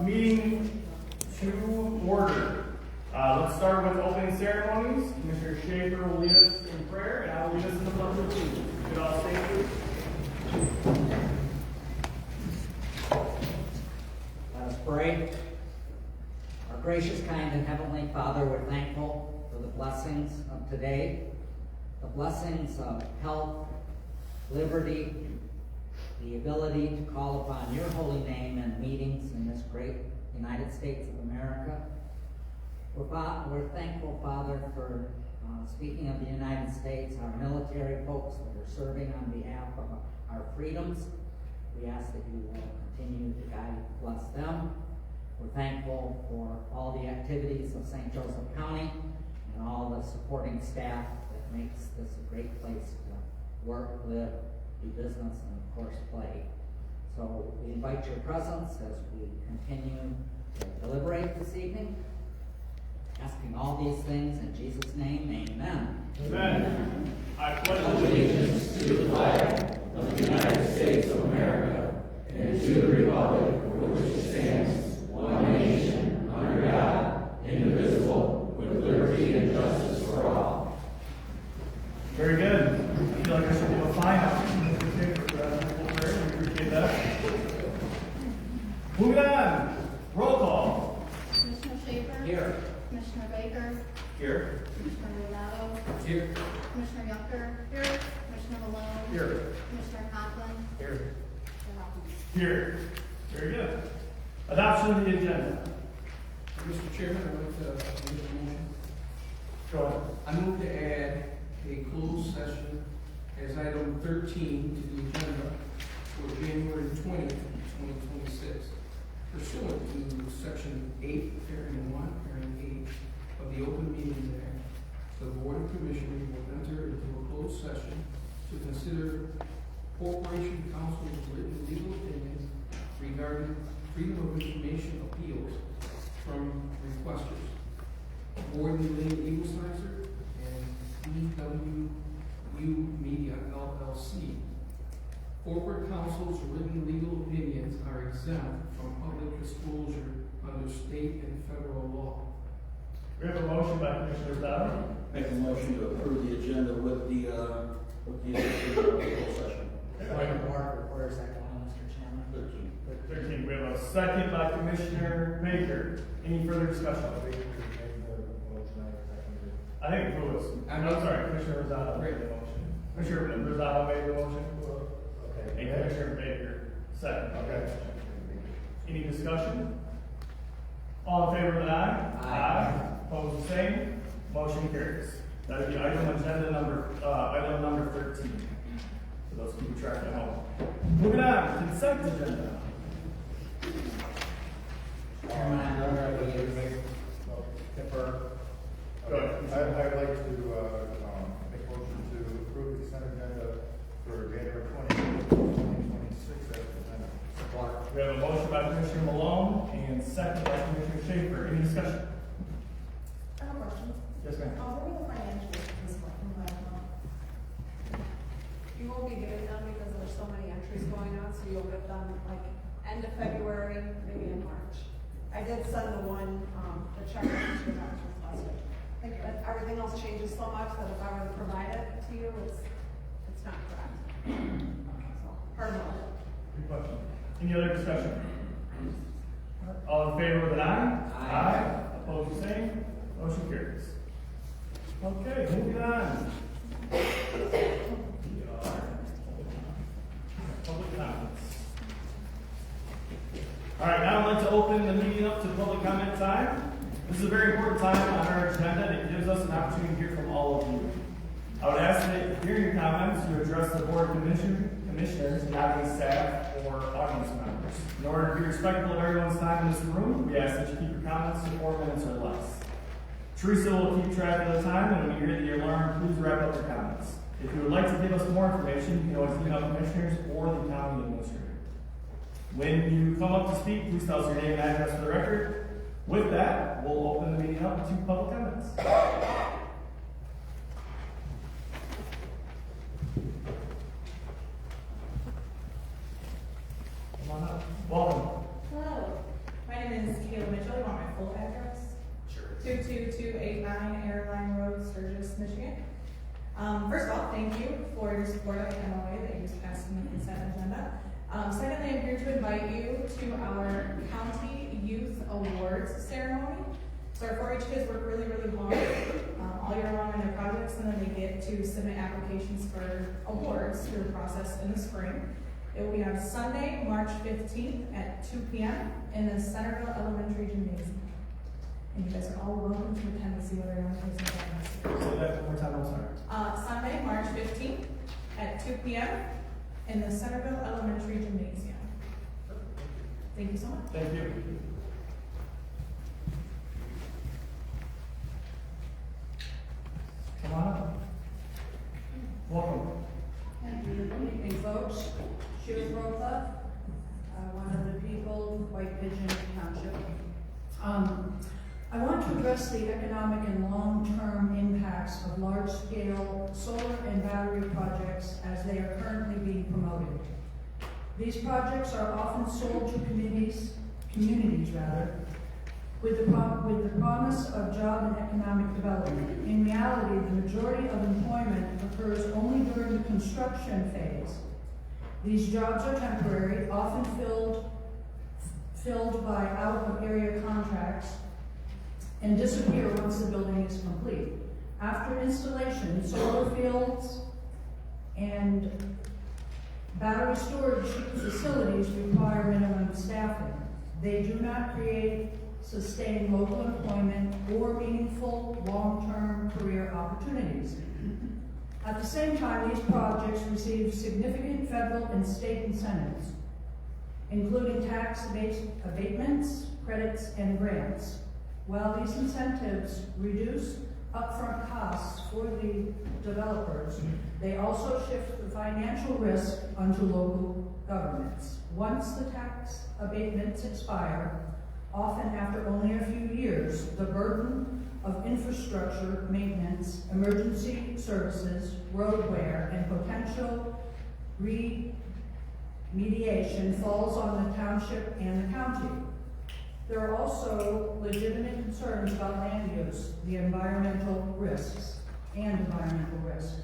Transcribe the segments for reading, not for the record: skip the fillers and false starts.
Meeting to order. Let's start with opening ceremonies. Commissioner Schaefer will lead us in prayer, and I will lead us in the pledge of allegiance. You could all stand, please. Let us pray. Our gracious, kind, and heavenly Father, we're thankful for the blessings of today, the blessings of health, liberty, the ability to call upon your holy name in meetings in this great United States of America. We're thankful, Father, for speaking of the United States, our military folks that are serving on behalf of our freedoms. We ask that you will continue to guide and bless them. We're thankful for all the activities of St. Joseph County and all the supporting staff that makes this a great place to work, live, do business, and of course play. So we invite your presence as we continue to deliberate this evening, asking all these things in Jesus' name, amen. Amen. I pledge allegiance to the flag of the United States of America and to the republic for which it stands, one nation, under God, indivisible, with liberty and justice for all. Very good. I feel like I should do a fine out. We appreciate that. Moving on. Roll call. Commissioner Schaefer? Here. Commissioner Baker? Here. Commissioner Renato? Here. Commissioner Yucker? Here. Commissioner Malone? Here. Commissioner Conklin? Here. Chair Hawkins? Here. Very good. Adoption of the agenda. Mr. Chairman, I'd like to make a motion. Go ahead. I move to add a closed session as item 13 to the agenda for January 20th, 2026, pursuant to Section 8, Parent 1, Parent 8 of the Open Meetings Act. The Board of Commissioners will enter into a closed session to consider Corporation Counsel's written legal opinions regarding Freedom of Information appeals from requesters, Gordon Lane Legal Sponsor, and EWU Media LLC. Corporate counsel's written legal opinions are exempt from public disclosure under state and federal law. We have a motion by Commissioner Dodd. Make a motion to approve the agenda with the addition of the closed session. Point of order, where is that going, Mr. Chairman? 13. We have a second by Commissioner Baker. Any further discussion? I think it was. I'm sorry, Commissioner Rosado made the motion. Commissioner Rosado made the motion. Okay. And Commissioner Baker, second. Okay. Any discussion? All in favor of the aye? Aye. Opposed, the same. Motion carries. That would be item number 13. For those keeping track at home. Moving on, consent agenda. Chairman, I know that we defer. Go ahead. I'd like to make a motion to approve the consent agenda for January 20th, 2026 as presented. Support. We have a motion by Commissioner Malone and second by Commissioner Schaefer. Any discussion? I have a question. Yes, ma'am. What are the financials at this point in my account? You won't be getting them because there's so many entries going on, so you'll get them like end of February, maybe in March. I did send the one, the check to your doctor's last week. But everything else changes so much that if I were to provide it to you, it's not correct. So, pardon me. Good question. Any other discussion? All in favor with an aye? Aye. Opposed, the same. Motion carries. Okay, moving on. Public comments. All right, now I'd like to open the meeting up to public comment time. This is a very important time on our agenda. It gives us an opportunity to hear from all of you. I would ask that during your comments, you address the board commissioners, not the staff or audience members. In order to be respectful of everyone's time in this room, we ask that you keep your comments to 4 minutes or less. Teresa will keep track of the time, and when you hear the alarm, please wrap up your comments. If you would like to give us more information, you can always email commissioners or the county administrator. When you come up to speak, please tell us your name and address for the record. With that, we'll open the meeting up to public comments. Come on up. Welcome. Hello, my name is Kayla Mitchell. You want my full address? Sure. 22289 Airline Road, Sturgis, Michigan. First of all, thank you for your support of the MOA that you just passed in the consent agenda. Secondly, I'm here to invite you to our County Youth Awards ceremony. So our 4-H kids work really, really hard all year long on their projects, and then they get to submit applications for awards through the process in the spring. It will be on Sunday, March 15th at 2 p.m. in the Centerville Elementary Gymnasium. And you guys are all welcome to attend to see whether or not you guys are Say that one more time, I'm sorry. Sunday, March 15th at 2 p.m. in the Centerville Elementary Gymnasium. Thank you so much. Thank you. Come on up. Welcome. Thank you. Good evening, folks. Sheila Rotha, one of the people, White Pigeon Township. I want to address the economic and long-term impacts of large-scale solar and battery projects as they are currently being promoted. These projects are often sold to communities with the promise of job and economic development. In reality, the majority of employment occurs only during the construction phase. These jobs are temporary, often filled by out-of-area contracts, and disappear once the building is complete. After installation, solar fields and battery storage facilities require minimum staffing. They do not create sustained local employment or meaningful long-term career opportunities. At the same time, these projects receive significant federal and state incentives, including tax abatements, credits, and grants. While these incentives reduce upfront costs for the developers, they also shift the financial risk onto local governments. Once the tax abatements expire, often after only a few years, the burden of infrastructure maintenance, emergency services, road wear, and potential remediation falls on the township and the county. There are also legitimate concerns about land use, the environmental risks, and environmental risk.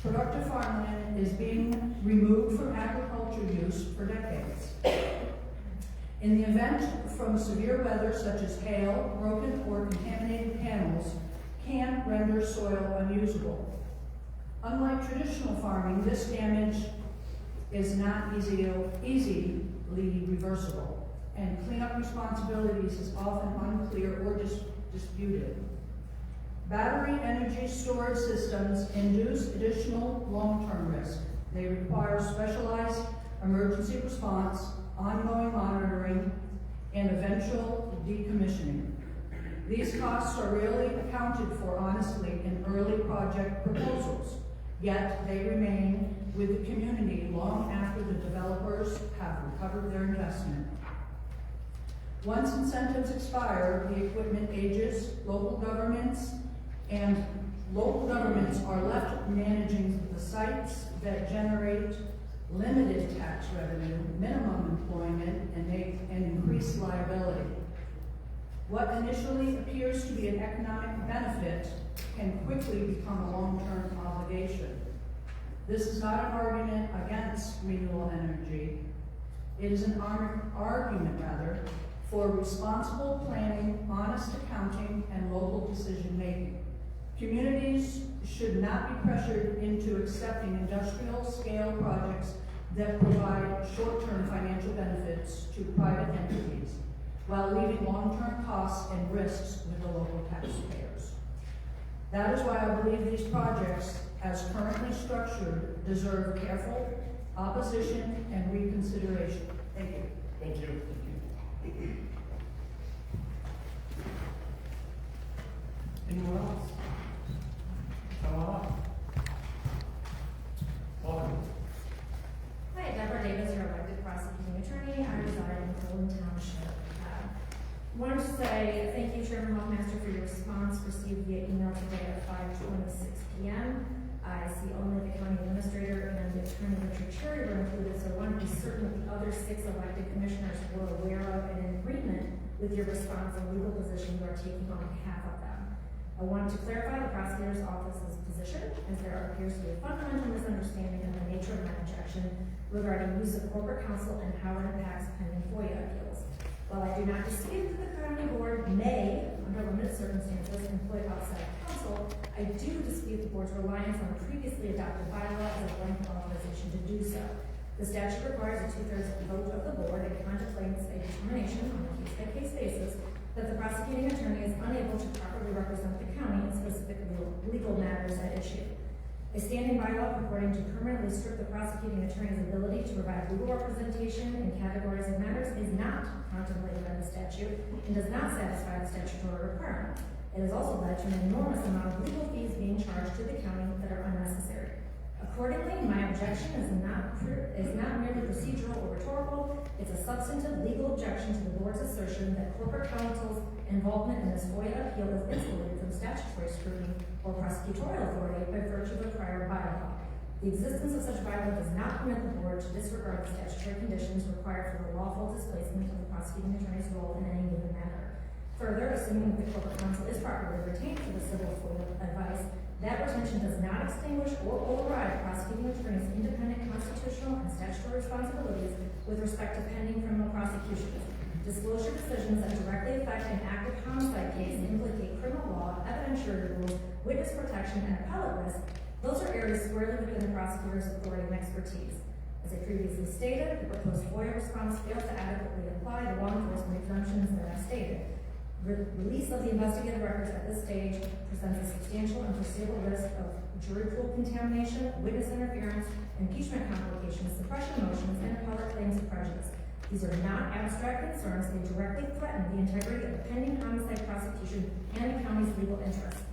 Productive farmland is being removed from agriculture use for decades. In the event from severe weather such as hail, broken or contaminated panels can render soil unusable. Unlike traditional farming, this damage is not easily reversible, and cleanup responsibilities is often unclear or disputed. Battery energy storage systems induce additional long-term risk. They require specialized emergency response, ongoing monitoring, and eventual decommissioning. These costs are rarely accounted for honestly in early project proposals, yet they remain with the community long after the developers have recovered their investment. Once incentives expire, the equipment ages, local governments are left managing the sites that generate limited tax revenue, minimum employment, and increased liability. What initially appears to be an economic benefit can quickly become a long-term obligation. This is not an argument against renewable energy. It is an argument, for responsible planning, honest accounting, and local decision-making. Communities should not be pressured into accepting industrial-scale projects that provide short-term financial benefits to private entities, while leaving long-term costs and risks with the local taxpayers. That is why I believe these projects, as currently structured, deserve careful opposition and reconsideration. Thank you. Thank you. Anyone else? Come on up. Welcome. Hi, Deborah Davis, your elected prosecuting attorney. I reside in Cleveland Township. Wanted to say thank you, Chairman Hoffmaster, for your response received via email today at 5:26 p.m. I see only the county administrator and the attorney Richard Cherry were included, so I want to be certain that the other 6 elected commissioners were aware of and in agreement with your response and legal position you are taking on behalf of them. I wanted to clarify the prosecutor's office's position, as there appears to be a fundamental misunderstanding of the nature of my objection regarding use of corporate counsel and how it impacts pending FOIA appeals. While I do not dispute that the county board may, under limited circumstances, employ outside counsel, I do dispute the board's reliance on the previously adopted bylaw as a blanket authorization to do so. The statute requires a 2/3 vote of the board and contemplates a determination on a case-by-case basis that the prosecuting attorney is unable to properly represent the county in specific legal matters at issue. A standing bylaw purporting to permanently strip the prosecuting attorney's ability to provide legal representation in categories of matters is not contemplated by the statute and does not satisfy the statutory requirement. It has also led to an enormous amount of legal fees being charged to the county that are unnecessary. Accordingly, my objection is not merely procedural or rhetorical. It's a substantive legal objection to the board's assertion that corporate counsel's involvement in this FOIA appeal is insulated from statutory scrutiny or prosecutorial authority by virtue of a prior bylaw. The existence of such bylaw does not permit the board to disregard the statutory conditions required for the lawful displacement of the prosecuting attorney's role in any given matter. Further, assuming that the corporate counsel is properly retained for the civil FOIA advice, that retention does not extinguish or override the prosecuting attorney's independent constitutional and statutory responsibilities with respect to pending criminal prosecutions. Disclosure decisions that directly affect an active homicide case and implicate criminal law, evidentiary rules, witness protection, and appellate risk, those are areas squarely within the prosecutor's authority and expertise. As I previously stated, the proposed FOIA response fails to adequately apply the law enforcement exemptions that I've stated. Release of the investigative records at this stage presents a substantial and foreseeable risk of jury pool contamination, witness interference, impeachment complications, suppression motions, and appellate claims of prejudice. These are not abstract concerns. They directly threaten the integrity of the pending homicide prosecution and the county's legal interests.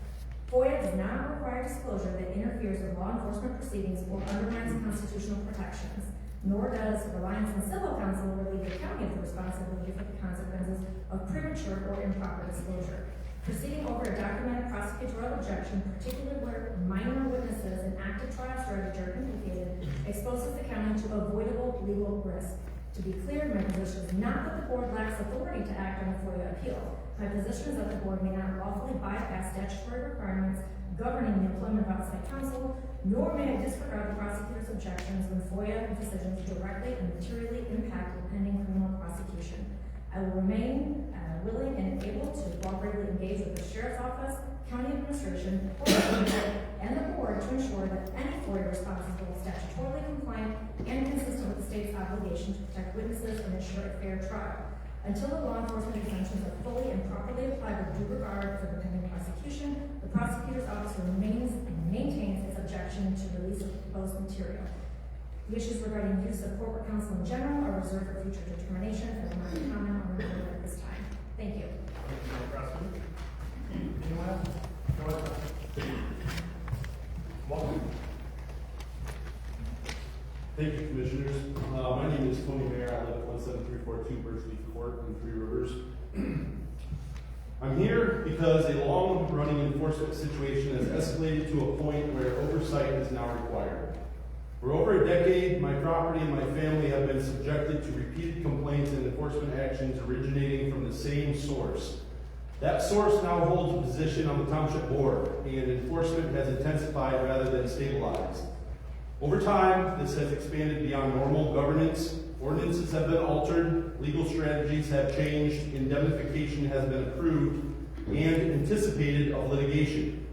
FOIA does not require disclosure that interferes with law enforcement proceedings or undermines constitutional protections, nor does reliance on civil counsel relieve the county of the responsibility for the consequences of premature or improper disclosure. Proceeding over a documented prosecutorial objection, particularly where minor witnesses and active trial strategy are implicated, exposes the county to avoidable legal risk. To be clear, my position is not that the board lacks authority to act on a FOIA appeal. My position is that the board may not lawfully bypass statutory requirements governing the employment of outside counsel, nor may I disregard the prosecutor's objections when FOIA decisions directly and materially impact the pending criminal prosecution. I will remain willing and able to cooperatively engage with the Sheriff's Office, County Administration, and the board to ensure that any FOIA response is both statutorily compliant and consistent with the state's obligation to protect witnesses and ensure a fair trial. Until the law enforcement exemptions are fully and properly applied with due regard for the pending prosecution, the prosecutor's office remains and maintains its objection to release of proposed material. The issues regarding use of corporate counsel in general are reserved for future determination and will not comment on the report at this time. Thank you. Anyone else? Go ahead. Welcome. Thank you, Commissioners. My name is Tony Mayer. I live at 17342 Birchleaf Court in Three Rivers. I'm here because a long-running enforcement situation has escalated to a point where oversight is now required. For over a decade, my property and my family have been subjected to repeated complaints and enforcement actions originating from the same source. That source now holds a position on the Township Board, and enforcement has intensified rather than stabilized. Over time, this has expanded beyond normal governance. Ordinances have been altered, legal strategies have changed, indemnification has been approved, and anticipated of litigation.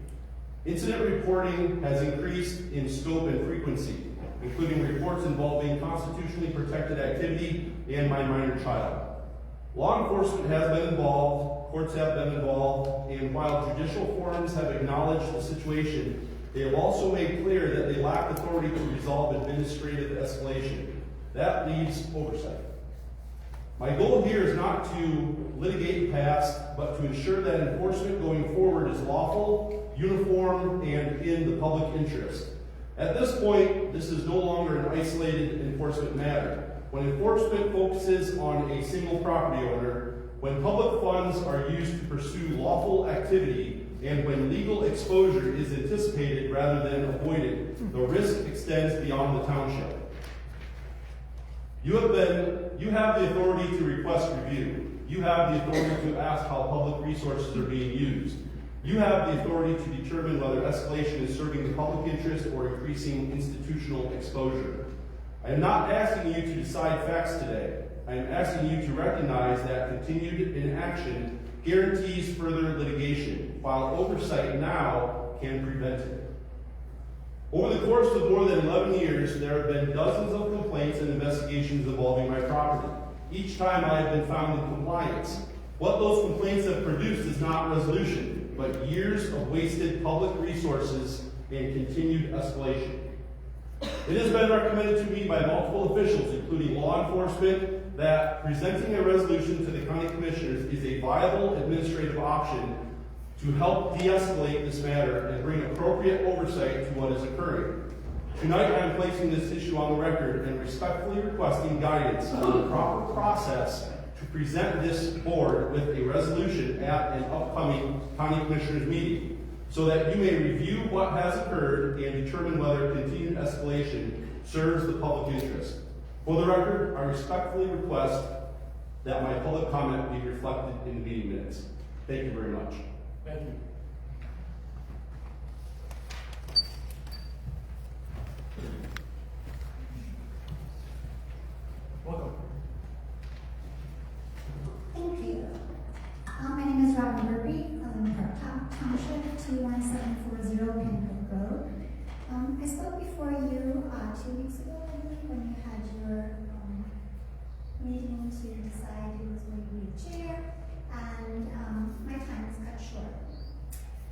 Incident reporting has increased in scope and frequency, including reports involving constitutionally protected activity and my minor child. Law enforcement has been involved, courts have been involved, and while judicial forums have acknowledged the situation, they have also made clear that they lack authority to resolve administrative escalation. That leaves oversight. My goal here is not to litigate the past, but to ensure that enforcement going forward is lawful, uniform, and in the public interest. At this point, this is no longer an isolated enforcement matter. When enforcement focuses on a single property owner, when public funds are used to pursue lawful activity, and when legal exposure is anticipated rather than avoided, the risk extends beyond the township. You have the authority to request review. You have the authority to ask how public resources are being used. You have the authority to determine whether escalation is serving the public interest or increasing institutional exposure. I am not asking you to decide facts today. I am asking you to recognize that continued inaction guarantees further litigation, while oversight now can prevent it. Over the course of more than 11 years, there have been dozens of complaints and investigations involving my property. Each time I have been found in compliance. What those complaints have produced is not resolution, but years of wasted public resources and continued escalation. It has been recommended to me by multiple officials, including law enforcement, that presenting a resolution to the county commissioners is a viable administrative option to help de-escalate this matter and bring appropriate oversight to what is occurring. Tonight I am placing this issue on the record and respectfully requesting guidance on the proper process to present this board with a resolution at an upcoming county commissioners meeting, so that you may review what has occurred and determine whether continued escalation serves the public interest. For the record, I respectfully request that my public comment be reflected in the meeting minutes. Thank you very much. Thank you. Welcome. Thank you. My name is Robin Burby. I live in Courthouse, Township, 21740 Pinhook Road. I spoke before you 2 weeks ago, I believe, when you had your meeting to decide who was going to be the chair, and my time was cut short.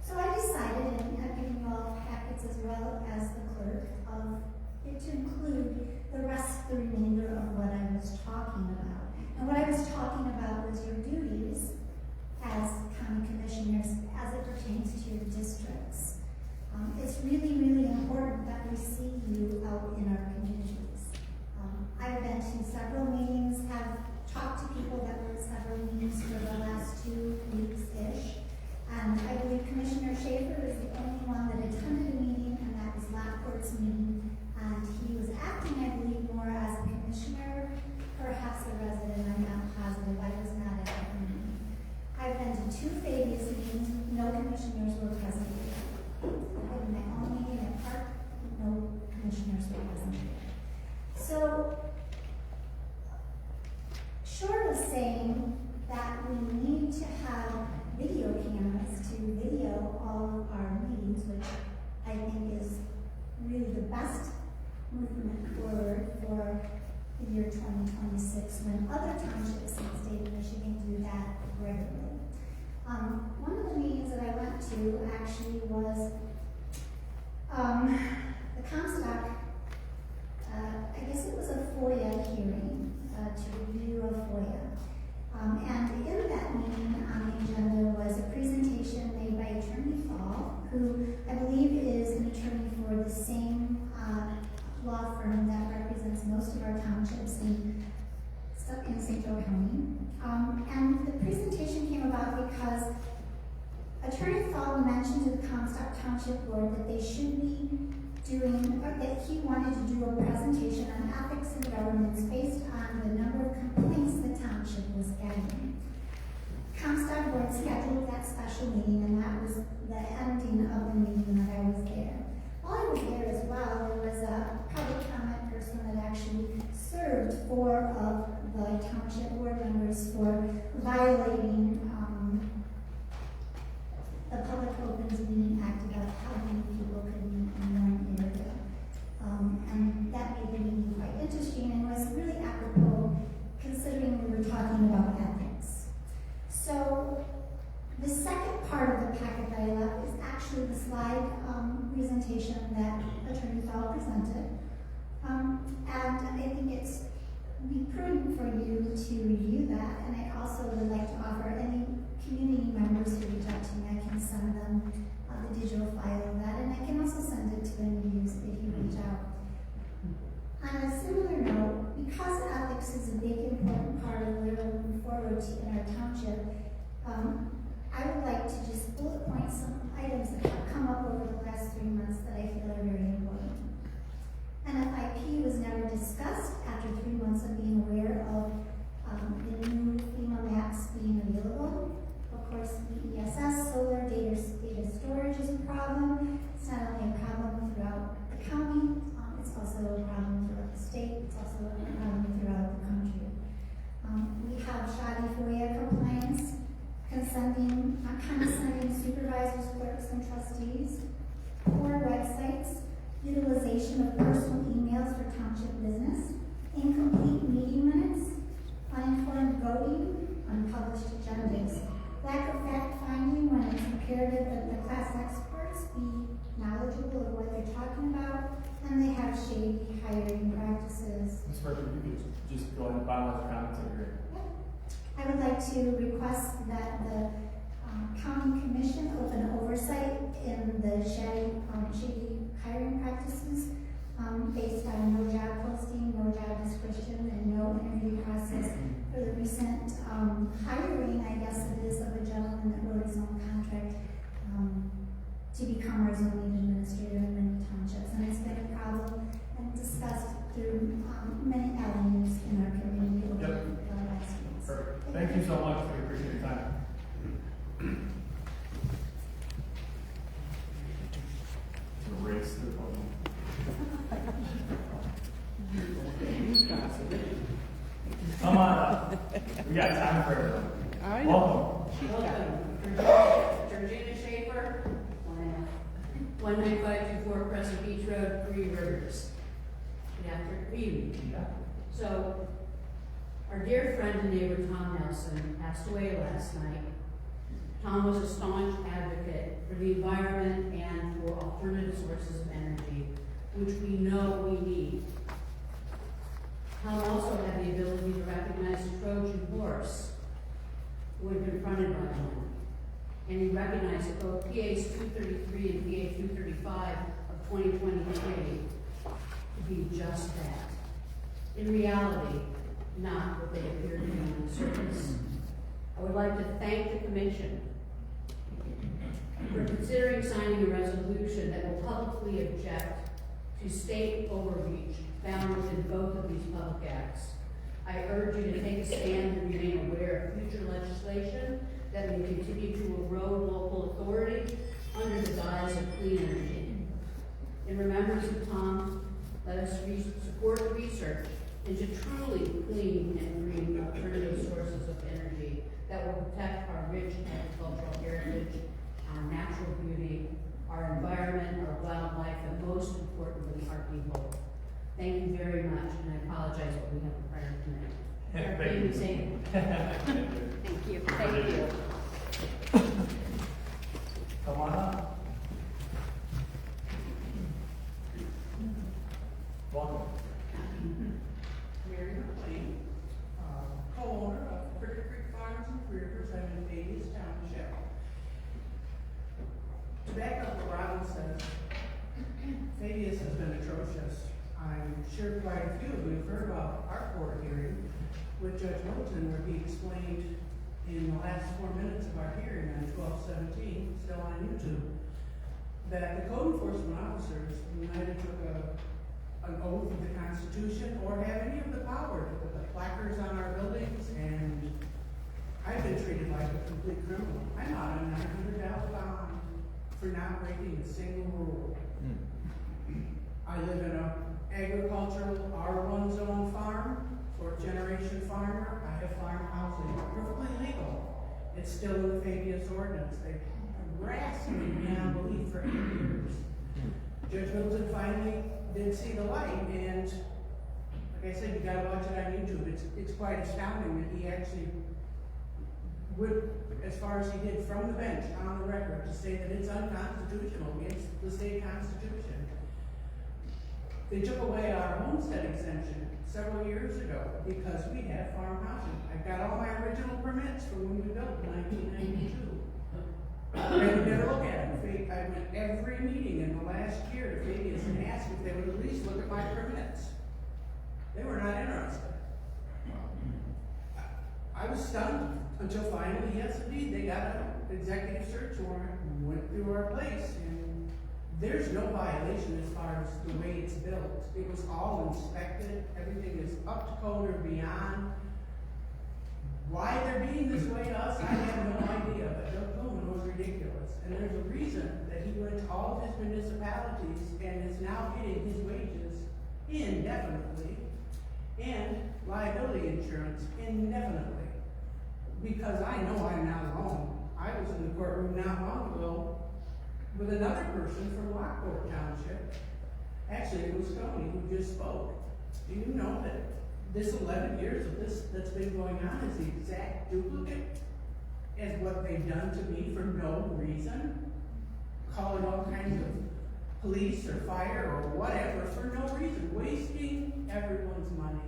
So I decided, and I've given you all packets as well as the clerk, of it to include the remainder of what I was talking about. And what I was talking about was your duties as county commissioners as it pertains to your districts. It's really, really important that we see you out in our communities. I've been to several meetings, have talked to people that were at several meetings for the last 2 weeks-ish. And I believe Commissioner Schaefer is the only one that attended a meeting, and that was Lockport's meeting. And he was acting, I believe, more as a commissioner, perhaps a resident, I'm not positive. I was not at that meeting. I've been to 2 Fabius meetings, no commissioners were present. In my own meeting at Park, no commissioners were present. So, short of saying that we need to have video cameras to video all of our meetings, which I think is really the best movement forward for the year 2026, when other townships in the state of Michigan do that regularly. One of the meetings that I went to actually was the Comstock, I guess it was a FOIA hearing, to review a FOIA. And in that meeting on the agenda was a presentation made by Attorney Fall, who I believe is an attorney for the same law firm that represents most of our townships in St. Joe County. And the presentation came about because Attorney Fall mentioned to the Comstock Township Board that they should be doing, or that he wanted to do a presentation on ethics in governments based on the number of complaints the township was getting. Comstock Board scheduled that special meeting, and that was the ending of the meeting that I was there. While I was there as well, there was a public comment person that actually served 4 of the township board members for violating the Public Opens Meeting Act about how many people could meet in one area. And that made the meeting quite interesting and was really apropos considering we were talking about ethics. So the second part of the packet that I left is actually the slide deletion of personal emails for township business, incomplete meeting minutes, uninformed voting, unpublished agendas, lack of fact-finding when it's imperative that the class experts be knowledgeable of what they're talking about, and they have shady hiring practices. Ms. Berger, you could just go ahead and finalize your comments and agree. I would like to request that the county commission open oversight in the shady hiring practices based on no job posting, no job description, and no interview process for the recent hiring, I guess it is, of a gentleman that wrote his own contract to become our zoning administrator in many townships. And it's been a problem and discussed through many avenues in our community over the last weeks. Perfect. Thank you so much. We appreciate your time. Race to the podium. Come on up. We got time for everyone. Welcome. Georgina Schaefer, 19524 Crescent Beach Road, Three Rivers. Good evening. So, our dear friend and neighbor Tom Nelson passed away last night. Tom was a staunch advocate for the environment and for alternative sources of energy, which we know we need. Tom also had the ability to recognize the Trojan horse when confronted by one. And he recognized that both PAs 233 and PA 235 of 2023 to be just that. In reality, not what they appear to be on the surface. I would like to thank the Commission for considering signing a resolution that will publicly object to state overreach found within both of these public acts. I urge you to take a stand and remain aware of future legislation that will continue to erode local authority under the guise of clean energy. In remembrance of Tom, let us support research into truly clean and green alternative sources of energy that will protect our rich agricultural heritage, our natural beauty, our environment, our wildlife, and most importantly, our people. Thank you very much, and I apologize that we have a prayer tonight. Thank you. Thank you. Thank you. Come on up. Welcome. Mary McLean, co-owner of Cricket Creek Farms and Rivers, I'm in Fabius Township. To back up what Robin says, Fabius has been atrocious. I'm sure quite a few of you have heard about our court hearing with Judge Milton, where he explained in the last 4 minutes of our hearing on 12/17, still on YouTube, that the code enforcement officers neither took an oath of the Constitution or have any of the power to put the placards on our buildings, and I've been treated like a complete criminal. I'm out on $900 bond for not breaking a single rule. I live in a agricultural R1 zone farm, fourth generation farmer. I have farm housing, perfectly legal. It's still in the Fabius ordinance. They harassed me beyond belief for 8 years. Judge Milton finally did see the light, and like I said, you gotta watch it on YouTube. It's quite astounding that he actually would, as far as he did from the bench on the record, to say that it's unconstitutional against the state constitution. They took away our homestead exemption several years ago because we had farm housing. I've got all my original permits from when we built in 1992. They would never look at them. I went every meeting in the last year to Fabius and asked if they would at least look at my permits. They were not interested. I was stunned until finally, yes indeed, they got an executive search warrant and went through our place, and there's no violation as far as the way it's built. It was all inspected, everything is up to code or beyond. Why they're being this way to us, I have no idea, but Joe Coleman was ridiculous. And there's a reason that he went to all of his municipalities and is now getting his wages indefinitely and liability insurance indefinitely. Because I know I'm not alone. I was in the courtroom not long ago with another person from Lockport Township, actually actually, it was Tony who just spoke. Do you know that this 11 years of this that's been going on is the exact duplicate as what they've done to me for no reason? Calling all kinds of police or fire or whatever for no reason, wasting everyone's money.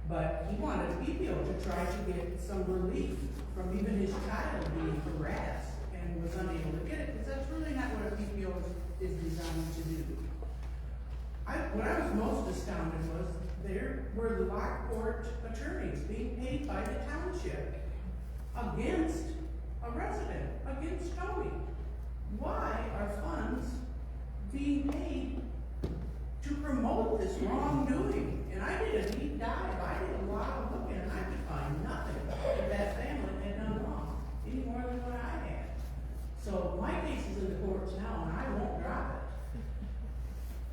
But he wanted PPO to try to get some relief from even his child being harassed and was unable to get it, because that's really not what a PPO is designed to do. What I was most astounded was there were the Lockport attorneys being paid by the township against a resident, against Tony. Why are funds being paid to promote this wrongdoing? And I did a deep dive, I did a lot of looking, and I could find nothing that that family had done wrong, any more than what I had. So my case is in the courts now, and I won't drop it.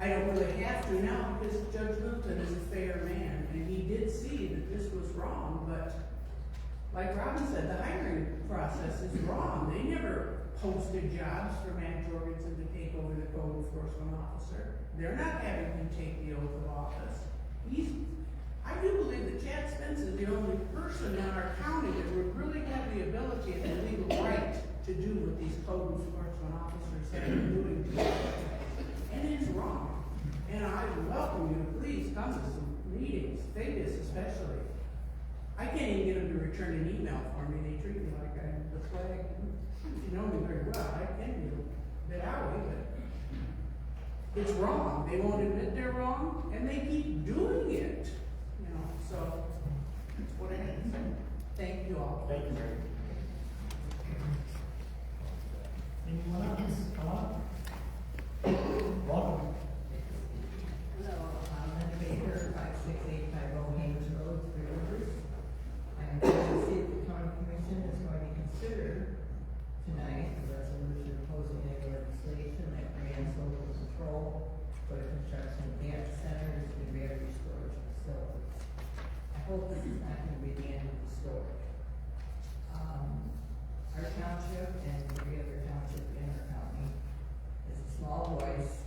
I don't really have to now, because Judge Littleton is a fair man, and he did see that this was wrong, but like Robin said, the hiring process is wrong. They never posted jobs for Matt Jorgensen to take over the code enforcement officer. They're not having him take the oath of office. I do believe that Chad Spence is the only person in our county that would really have the ability and the legal right to do what these code enforcement officers have been doing to us. And it's wrong. And I welcome you to please come to some meetings, Fabius especially. I can't even get them to return an email for me. They treat me like I'm the flag. You know me very well. I can be a bit owie, but it's wrong. They won't admit they're wrong, and they keep doing it. You know, so that's what I had to say. Thank you all. Thank you, Mary. Anyone else? Come on. Welcome. Hello, I'm Baker, 56850 Haynes Road, Three Rivers. I'm glad to see that the county commission is going to consider tonight a resolution opposing any legislation that grants local control for the construction of data centers and battery storage facilities. I hope this is not going to be the end of the story. Our township and every other township in our county is a small voice.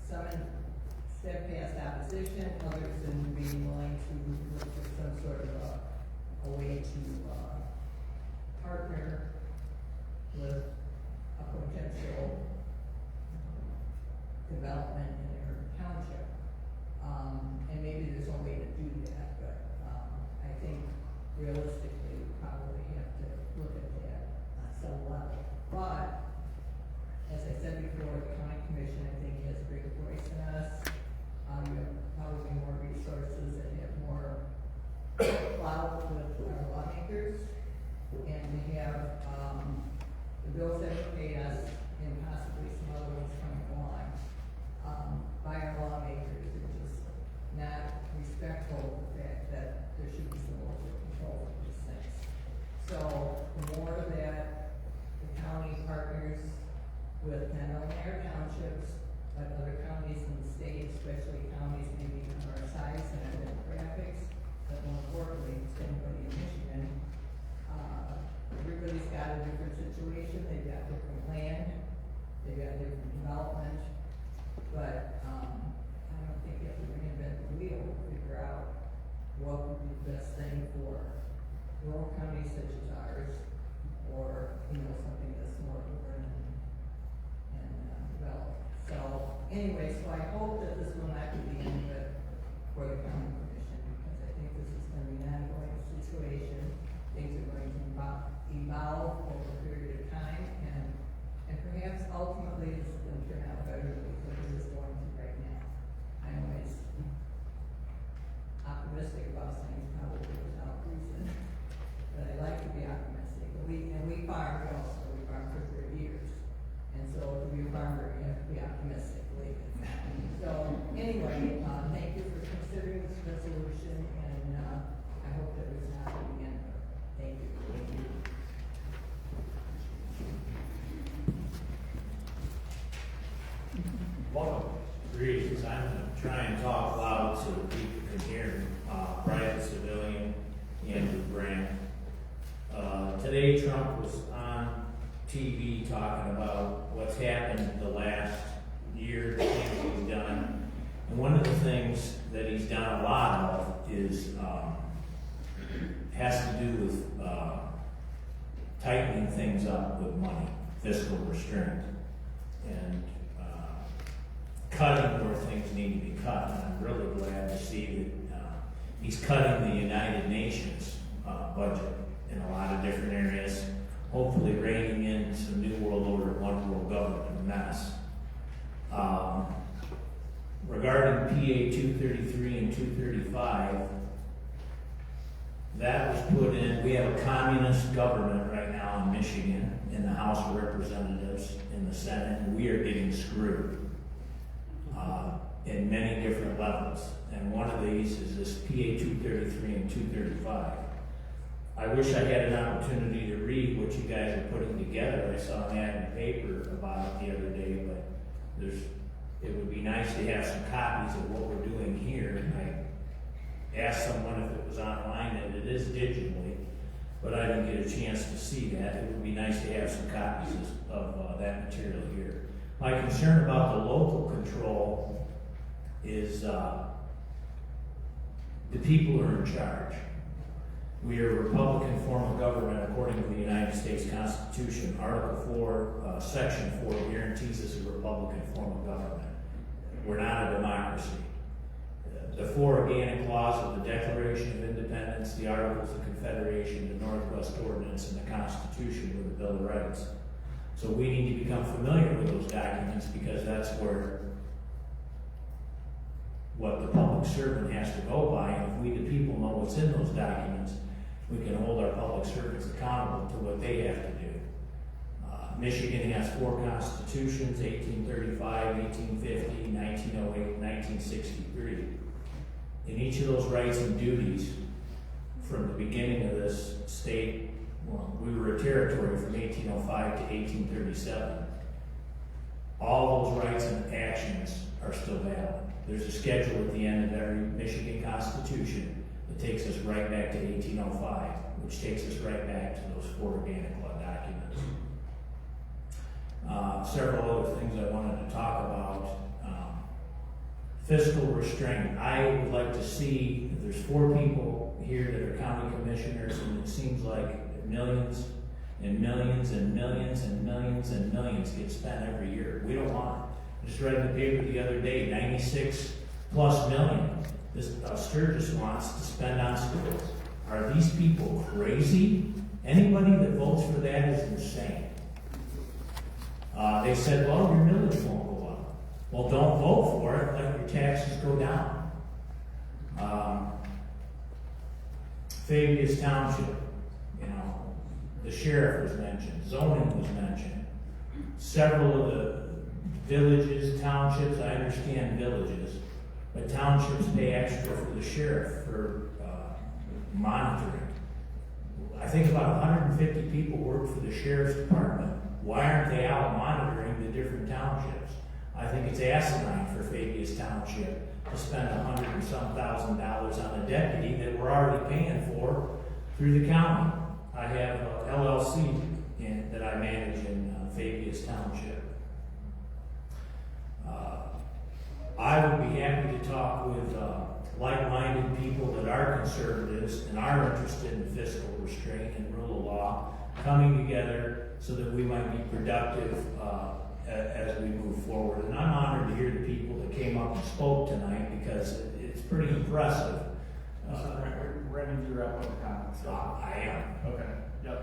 Some in steadfast opposition, others in being willing to look for some sort of a way to partner with a potential development in our township. And maybe there's a way to do that, but I think realistically we probably have to look at that on some level. But as I said before, the county commission, I think, has a bigger voice than us. We have probably more resources and have more clout with our lawmakers. And we have the bills that are paid us and possibly some other ones coming along by our lawmakers. It's just not respectful of the fact that there should be some local control of these things. So the more that the county partners with not only our townships, but other counties in the state, especially counties maybe of our size and our demographics, but more importantly, to anybody in Michigan, everybody's got a different situation, they've got different land, they've got different development, but I don't think you have to reinvent the wheel to figure out what would be the best thing for rural counties such as ours, or, you know, something that's more urban and developed. So, anyway, so I hope that this will not be the end of it for the county commission, because I think this is going to be an ongoing situation. Things are going to evolve over a period of time, and perhaps ultimately this is going to turn out better than we think it is going to right now. I'm always optimistic about things, probably without reason, but I like to be optimistic. We farm also, we farm for 30 years. And so to be a farmer, you have to be optimistic, believe it. So anyway, thank you for considering this resolution, and I hope that it's not the end of it. Thank you. Thank you. Welcome. Greetings. I'm going to try and talk loud so that people can hear. Private civilian, Andrew Grant. Today Trump was on TV talking about what's happened the last year to things that he's done a lot of is, has to do with, tightening things up with money, fiscal restraint, and, cutting where things need to be cut. And I'm really glad to see that, he's cutting the United Nations, budget in a lot of different areas, hopefully reining in some New World Order, One World Government mess. Regarding PA 233 and 235, that was put in. We have a communist government right now in Michigan, in the House of Representatives, in the Senate, and we are getting screwed in many different levels. And one of these is this PA 233 and 235. I wish I had an opportunity to read what you guys are putting together. I saw an ad in the paper about it the other day, but it would be nice to have some copies of what we're doing here. I asked someone if it was online, and it is digitally, but I didn't get a chance to see that. It would be nice to have some copies of that material here. My concern about the local control is the people are in charge. We are a Republican form of government according to the United States Constitution. Article 4, Section 4 guarantees us a Republican form of government. We're not a democracy. The 4 organic laws of the Declaration of Independence, the Articles of Confederation, the Northwest Ordinance, and the Constitution with the Bill of Rights. So we need to become familiar with those documents, because that's where what the public servant has to go by. And if we, the people, know what's in those documents, we can hold our public servants accountable to what they have to do. Michigan has 4 constitutions, 1835, 1850, 1908, 1963. In each of those rights and duties, from the beginning of this state, well, we were a territory from 1805 to 1837. All those rights and actions are still valid. There's a schedule at the end of every Michigan Constitution that takes us right back to 1805, which takes us right back to those 4 organic law documents. Several other things I wanted to talk about. Fiscal restraint. I would like to see, if there's 4 people here that are county commissioners, and it seems like millions and millions and millions and millions and millions get spent every year. We don't want it. I just read in the paper the other day, 96+ million this Sturgis wants to spend on schools. Are these people crazy? Anybody that votes for that is insane. They said, well, your millage won't go up. Well, don't vote for it, let your taxes go down. Fabius Township, the sheriff was mentioned, zoning was mentioned. Several of the villages, townships, I understand villages, but townships pay extra for the sheriff for monitoring. I think about 150 people work for the sheriff's department. Why aren't they out monitoring the different townships? I think it's asinine for Fabius Township to spend $100 and some thousand on a deputy that we're already paying for through the county. I have a LLC that I manage in Fabius Township. I would be happy to talk with like-minded people that are conservatives and are interested in fiscal restraint and rule of law, coming together so that we might be productive as we move forward. And I'm honored to hear the people that came up and spoke tonight, because it's pretty impressive. We're going to wrap up the comments. I am. Okay. Yep.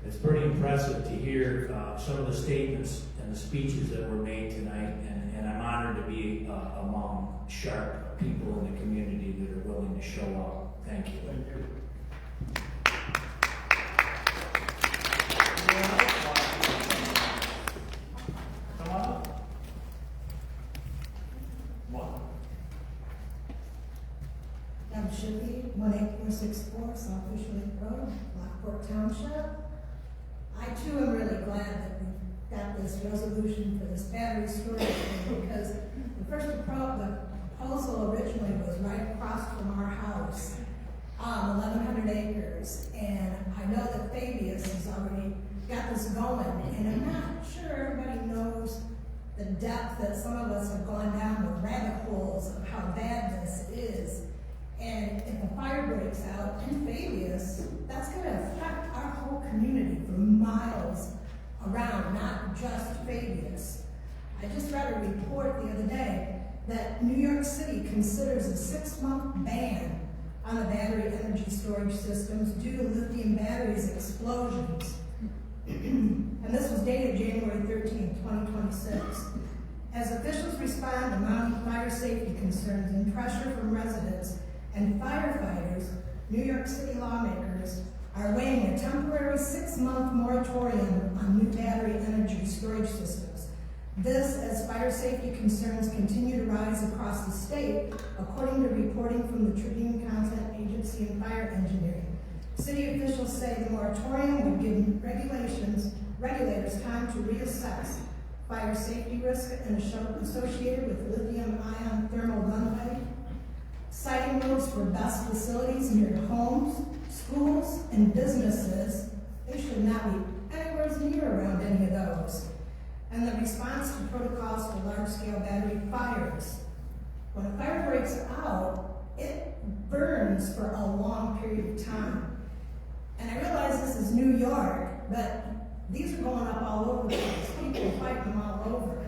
It's pretty impressive to hear some of the statements and the speeches that were made tonight, and I'm honored to be among sharp people in the community that are willing to show up. Thank you. Thank you. Come on up. One. I'm Shippy, 18464 South Fish Lake Road, Lockport Township. I too am really glad that we got this resolution for this battery storage thing, because the proposal originally was right across from our house, 1,100 acres, and I know that Fabius has already got this going, and I'm not sure everybody knows the depth that some of us have gone down the rabbit holes of how bad this is. And if a fire breaks out in Fabius, that's going to affect our whole community for miles around, not just Fabius. I just read a report the other day that New York City considers a 6-month ban on the battery energy storage systems due to lithium batteries explosions. And this was dated January 13, 2026. As officials respond to mounting fire safety concerns and pressure from residents and firefighters, New York City lawmakers are weighing a temporary 6-month moratorium on new battery energy storage systems. This as fire safety concerns continue to rise across the state, according to reporting from the Tribune Content Agency and Fire Engineering. City officials say the moratorium would give regulators time to reassess fire safety risk and associated with lithium-ion thermal runaway, siting rules for best facilities near homes, schools, and businesses. They should not be anywhere near around any of those. And the response to protocols for large-scale battery fires. When a fire breaks out, it burns for a long period of time. And I realize this is New York, but these are going up all over the place. People are fighting them all over.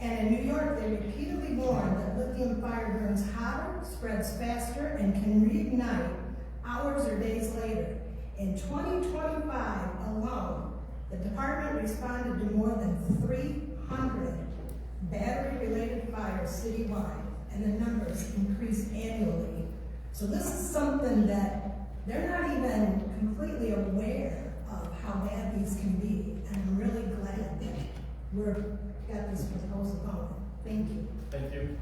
And in New York, they repeatedly warn that lithium fire burns hotter, spreads faster, and can reignite hours or days later. In 2025 alone, the department responded to more than 300 battery-related fires citywide, and the numbers increase annually. So this is something that they're not even completely aware of how bad these can be, and I'm really glad that we've got this proposal going. Thank you. Thank you.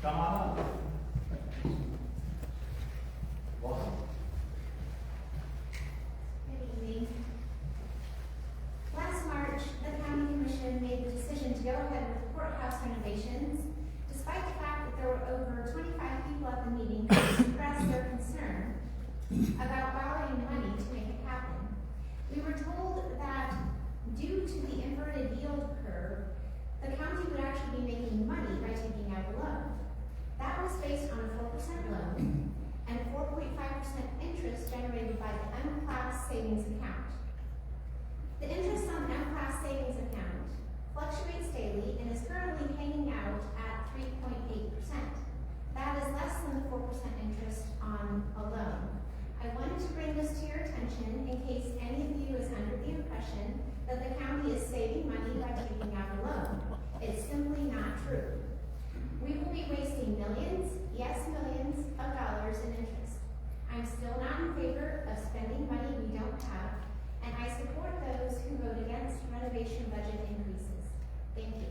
Come on up. Welcome. Good evening. Last March, the County Commission made the decision to go ahead with courthouse renovations, despite the fact that there were over 25 people at the meeting who expressed their concern about borrowing money to make it happen. We were told that due to the inverted yield curve, the county would actually be making money by taking out a loan. That was based on a 4% loan and 4.5% interest generated by the M-Class savings account. The interest on the M-Class savings account fluctuates daily and is currently hanging out at 3.8%. That is less than the 4% interest on a loan. I wanted to bring this to your attention in case any of you is under the impression that the county is saving money by taking out a loan. It's simply not true. We will be wasting millions, yes, millions of dollars in interest. I'm still not in favor of spending money we don't have, and I support those who vote against renovation budget increases. Thank you.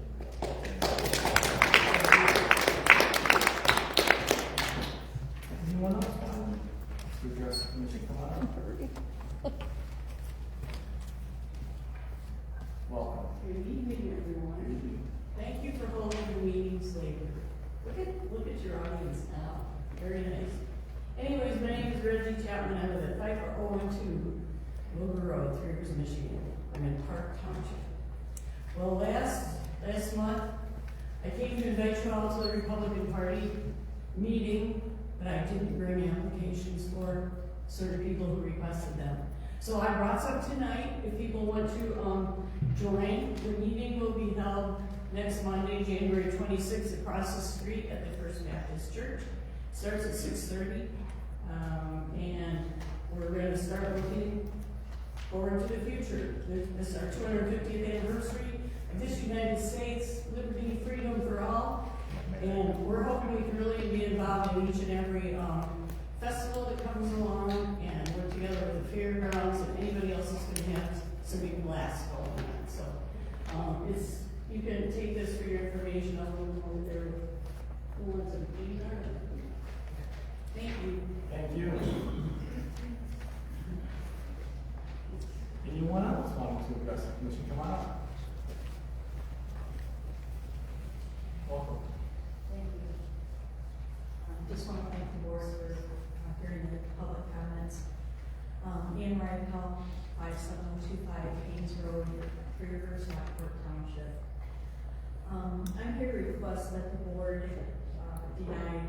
Anyone else want to address the commission? Come on up. Welcome. Good evening, everyone. Thank you for holding the meetings later. Look at your audience now. Very nice. Anyways, my name is Reggie Chapman. I live at 5012 Wilbur Road, 3 Rivers, Michigan. I'm in Park Township. Well, last month, I came to invite you all to the Republican Party meeting, but I didn't bring applications for certain people who requested them. So I brought some tonight. If people want to join, the meeting will be held next Monday, January 26th, across the street at the First Baptist Church. Starts at 6:30, and we're going to start looking forward to the future. This is our 250th anniversary of this United States, liberty, freedom for all, and we're hoping we can really be involved in each and every festival that comes along, and work together with the fairgrounds and anybody else that's going to have some big blasts going on. So you can take this for your information. I'll move over there. Who wants to be there? Thank you. Thank you. Anyone else wanting to address the commission? Come on up. Welcome. Thank you. Just want to thank the board for hearing the public comment call 57025 Haynes Road, Three Rivers, Lockport Township. I'm here to request that the board deny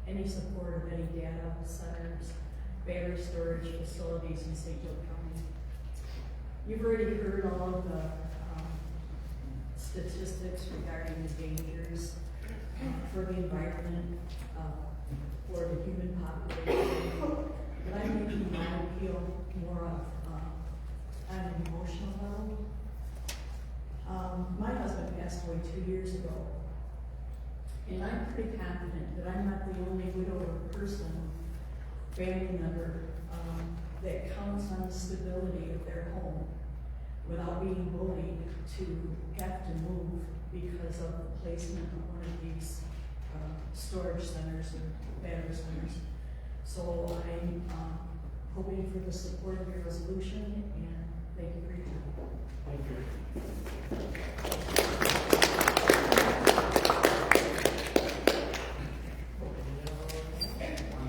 any support of any data centers, battery storage facilities in St. Joe County. You've already heard all of the statistics regarding the dangers for the environment, for the human population, but I'm making my appeal more of on an emotional level. My husband passed away 2 years ago, and I'm pretty confident that I'm not the only widowed person, family member, that counts on the stability of their home without being bullied to have to move because of the placement of one of these storage centers or battery centers. So I'm hoping for the support of your resolution, and thank you for your time. Thank you.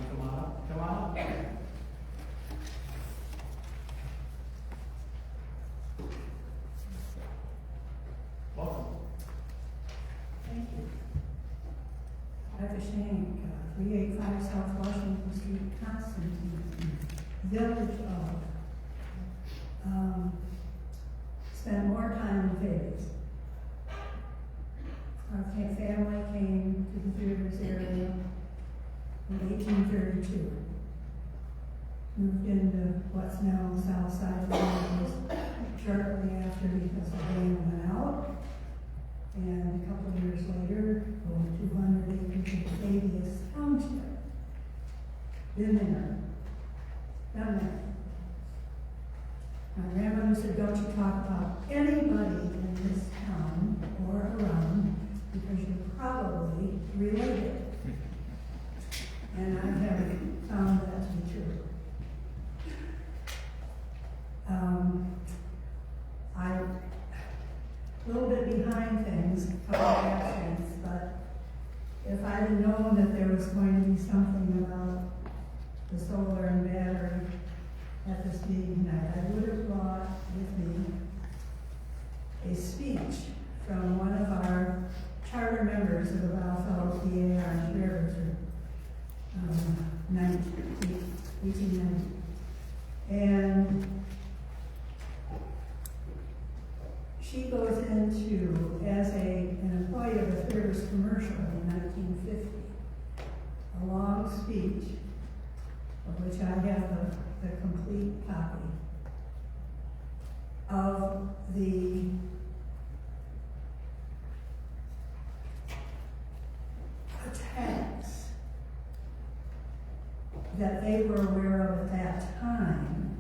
Come on up. Welcome. Thank you. Dr. Shank, 385 South Washington Street, Constantine, Village of, spent more time in Vegas. Our family came to the Three Rivers area in 1832. Moved into what's now south side of Vegas shortly after because the dam went out. And a couple of years later, over 200 acres of Fabius Township. Been there. Done that. My grandmother said, don't you talk about anybody in this town or around because you're probably related. And I have found that to be true. I'm a little bit behind things, a couple of accidents, but if I'd have known that there was going to be something about the solar and battery at this meeting tonight, I would have brought with me a speech from one of our charter members of the Valfellows BAR in Fairview, 1890. And she goes into, as an employee of the Fairview Commercial in 1950, a long speech of which I have the complete copy of the attacks that they were aware of at that time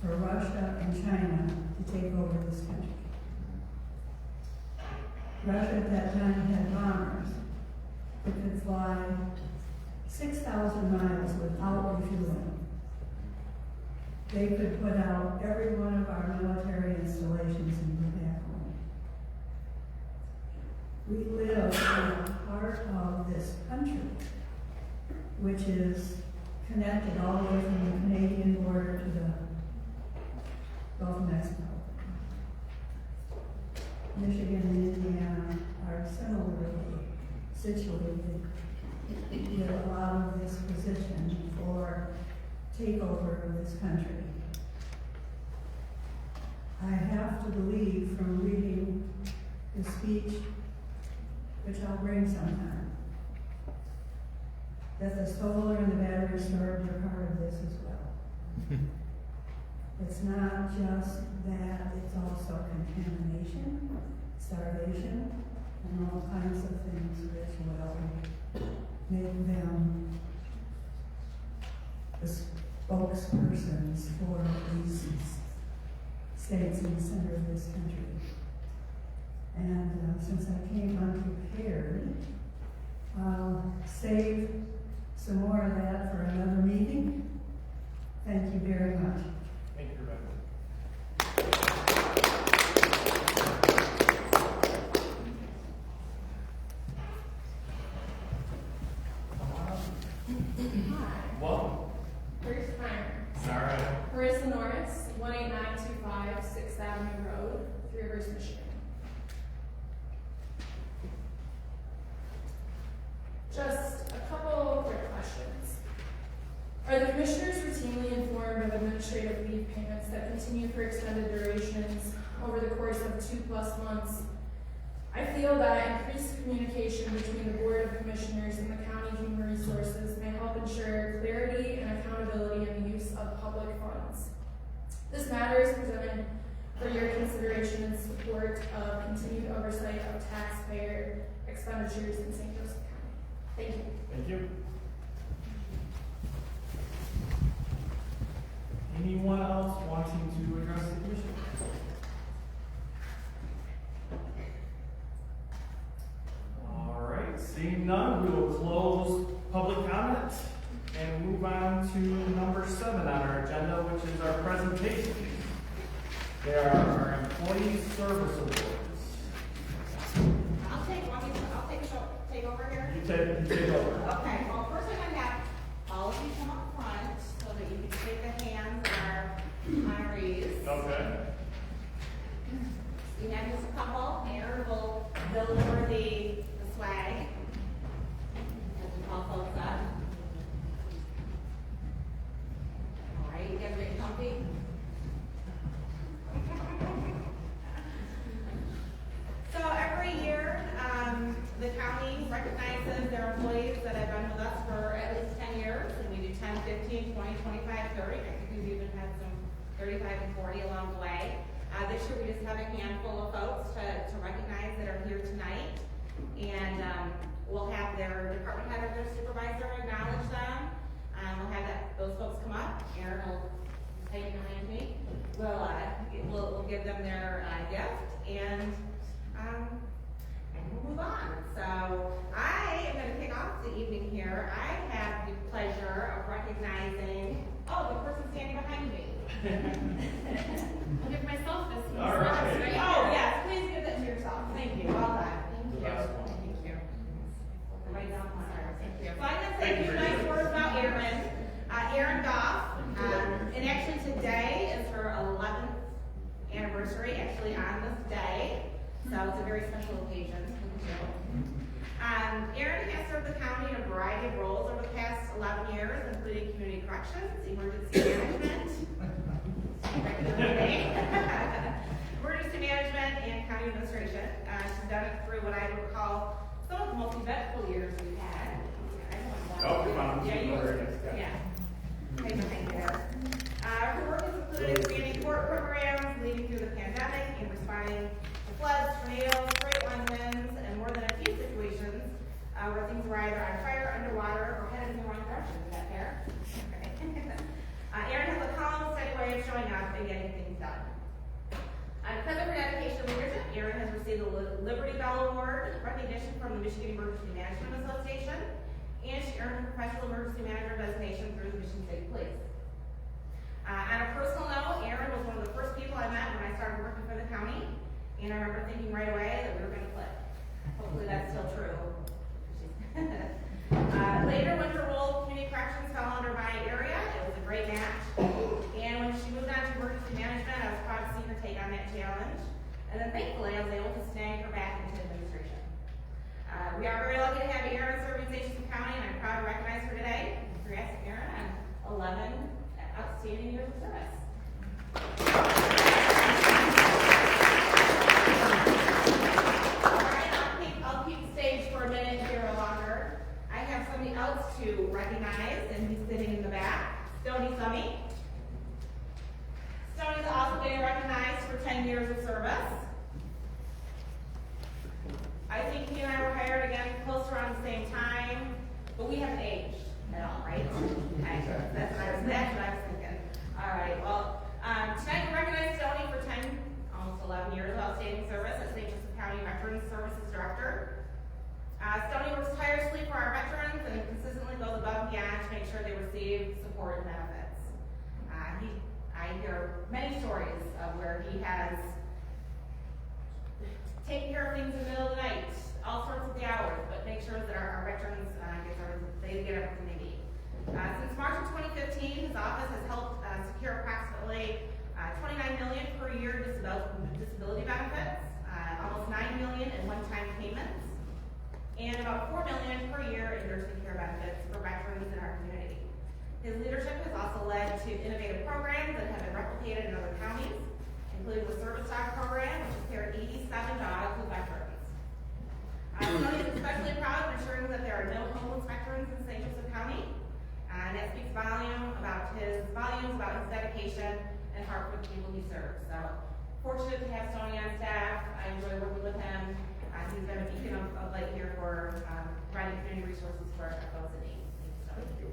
for Russia and China to take over this country. Russia at that time had bombers that could fly 6,000 miles without refueling. They could put out every one of our military installations and go back home. We live in the heart of this country, which is connected all the way from the Canadian border to the Gulf of Mexico. Michigan and Indiana are similarly situated with a lot of this position for takeover of this country. I have to believe from reading the speech, which I'll bring sometime, that the solar and the battery storage are part of this as well. It's not just that, it's also contamination, starvation, and all kinds of things which will make them the spokespersons for these states in the center of this country. And since I came unprepared, I'll save some more of that for another meeting. Thank you very much. Thank you, Rebecca. Hi. Welcome. First time. All right. Marissa Norris, 18925 6th Avenue Road, Three Rivers, Michigan. Just a couple quick questions. Are the commissioners routinely informed of administrative leave payments that continue for extended durations over the course of 2+ months? I feel that increased communication between the Board of Commissioners and the County Human Resources may help ensure clarity and accountability in the use of public funds. This matter is presented for your consideration and support of continued oversight of taxpayer expenditures in St. Joseph County. Thank you. Thank you. Anyone else wanting to address the commission? All right, seeing none, we will close public comment and move on to number 7 on our agenda, which is our presentation. There are our employee service awards. I'll take over here. You take over. Okay, well, first I'm gonna have all of you come up front so that you can shake the hands of our honorees. Okay. We have just a couple, Aaron will deliver the swag. As we call folks up. All right, you guys ready, comfy? So every year, the county recognizes their employees that have been with us for at least 10 years, and we do 10, 15, 20, 25, 30. I think we've even had some 35 and 40 along the way. This year we just have a handful of folks to recognize that are here tonight, and we'll have their department head or their supervisor acknowledge them. We'll have those folks come up. Aaron will take behind me. We'll give them their gift, and we'll move on. So I am going to kick off the evening here. I have the pleasure of recognizing, the person standing behind me. I'll give myself this one. All right. Oh, yes, please give that to yourself. Thank you. Well done. Thank you. Thank you. Right down my heart. Thank you. So I'm going to say a few nice words about Erin. Erin Goff. And actually today is her 11th anniversary, actually on this day. So it's a very special occasion. Erin has served the county in a variety of roles over the past 11 years, including community corrections, emergency management, emergency management, and county administration. She's done it through what I would call some of the most eventful years we've had. Right behind there. Her work has included expanding court programs, leading through the pandemic, and responding to floods, tornadoes, great winds, and more than a few situations where things were either on fire, underwater, or headed in the wrong direction. Is that fair? Okay. Erin has a calm, steady way of showing up and getting things done. Because of her dedication and leadership, Erin has received the Liberty Bell Award recognition from the Michigan Emergency Management Association, and she earned her professional emergency manager designation through the Michigan State Police. On a personal note, Erin was one of the first people I met when I started working for the county, and I remember thinking right away that we were going to click. Hopefully that's still true. Later, when her role of community corrections fell under my area, it was a great match. And when she moved on to emergency management, I was proud to see her take on that challenge. And then thankfully, I was able to snag her back into administration. We are very lucky to have Erin serving St. Joseph County, and I'm proud to recognize her today. Congrats, Erin, on 11 outstanding years of service. I'll keep the stage for a minute here or longer. I have somebody else to recognize, and he's sitting in the back. Stoney Summy. Stoney's also getting recognized for 10 years of service. I think he and I were hired again close around the same time, but we haven't aged at all, right? Okay. That's what I was thinking. All right, well, tonight we recognize Stoney for 10, almost 11 years of outstanding service as St. Joseph County Veterans Services Director. Stoney works tirelessly for our veterans and consistently goes above and beyond to make sure they receive support and benefits. I hear many stories of where he has taken care of things in the middle of the night, all sorts of the hours, but make sure that our veterans get everything they need. Since March of 2015, his office has helped secure approximately and about $4 million per year in nursing care benefits for veterans in our community. His leadership has also led to innovative programs that have been replicated in other counties, including the service dog program, which has paired 87 dogs with veterans. Tony is especially proud of ensuring that there are no homeless veterans in St. Joseph County, and that speaks volumes about his dedication and heart for the people he serves. So, fortunate to have Tony on staff. I enjoy working with him. He's been a beacon of light here for providing community resources for our folks in need. Thank you.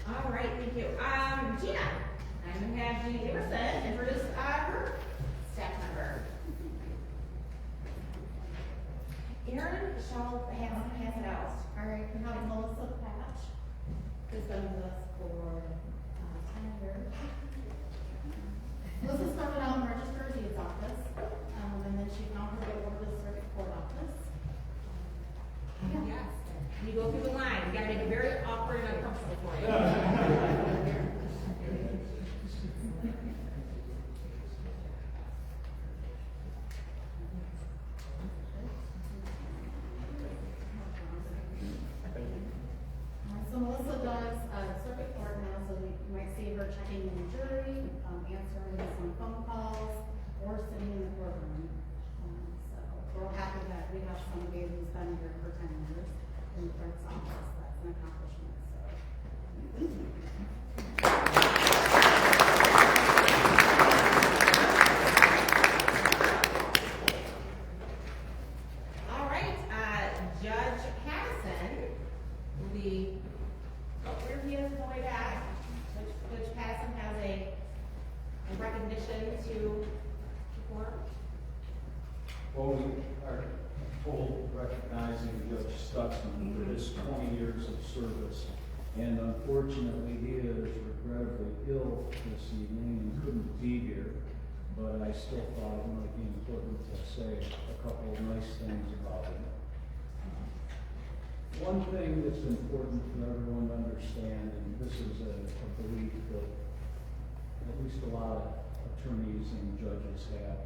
All right, thank you. Gina, I'm going to have Gina Giverson introduce her staff member. Erin, Michelle, pass it out. All right, we have Melissa Patch, who's been with us for 10 years. Melissa started out in Register of Deeds office, and then she found her way over to the circuit court office. Yes. You go through the line. You got to make it very awkward and uncomfortable for you. So Melissa does circuit court now, so you might see her checking in the jury, answering some phone calls, or sitting in the courtroom. So we're happy that we have somebody who's been here for 10 years in the clerk's office. That's an accomplishment. All right, Judge Patterson will be, where he is on the way back. Judge Patterson has a recognition to perform. Well, we are told recognizing Judge Stutzman for his 20 years of service. And unfortunately, he is regrettably ill this evening and couldn't be here. But I still thought it might be important to say a couple of nice things about him. One thing that's important for everyone to understand, and this is a belief that at least a lot of attorneys and judges have,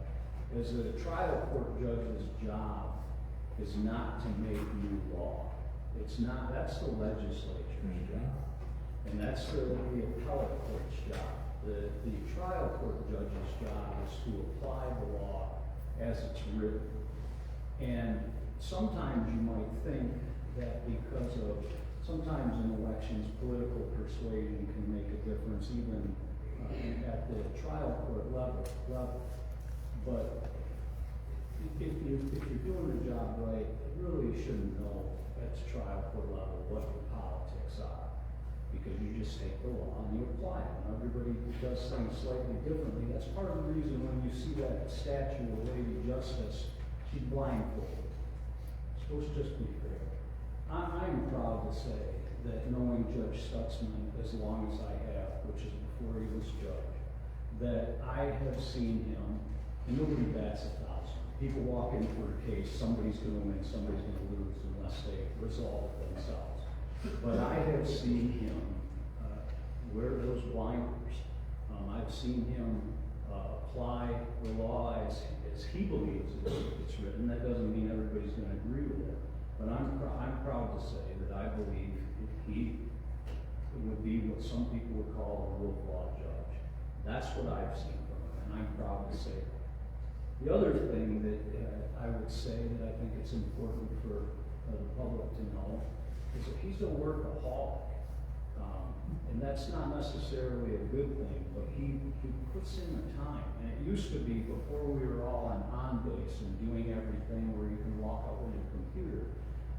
is that a trial court judge's job is not to make new law. It's not, that's the legislature's job. And that's the appellate court's job. The trial court judge's job is to apply the law as it's written. And sometimes you might think that because of, sometimes in elections, political persuasion can make a difference even at the trial court level. But if you're doing the job right, you really shouldn't know at the trial court level what the politics are. Because you just take the law and you apply it. And everybody does things slightly differently. That's part of the reason when you see that statue of Lady Justice, she's blindfolded. It's supposed to just be fair. I'm proud to say that knowing Judge Stutzman as long as I have, which is before he was judge, that I have seen him, and nobody bats 1,000. People walk in for a case, somebody's going to win, somebody's going to lose unless they resolve it themselves. But I have seen him wear those blinders. I've seen him apply the law as he believes it's written. That doesn't mean everybody's going to agree with it. But I'm proud to say that I believe he would be what some people would call a rule of law judge. That's what I've seen from him, and I'm proud to say that. The other thing that I would say that I think it's important for the public to know is that he's a workaholic. And that's not necessarily a good thing, but he puts in the time. And it used to be before we were all on base and doing everything where you can walk out with your computer,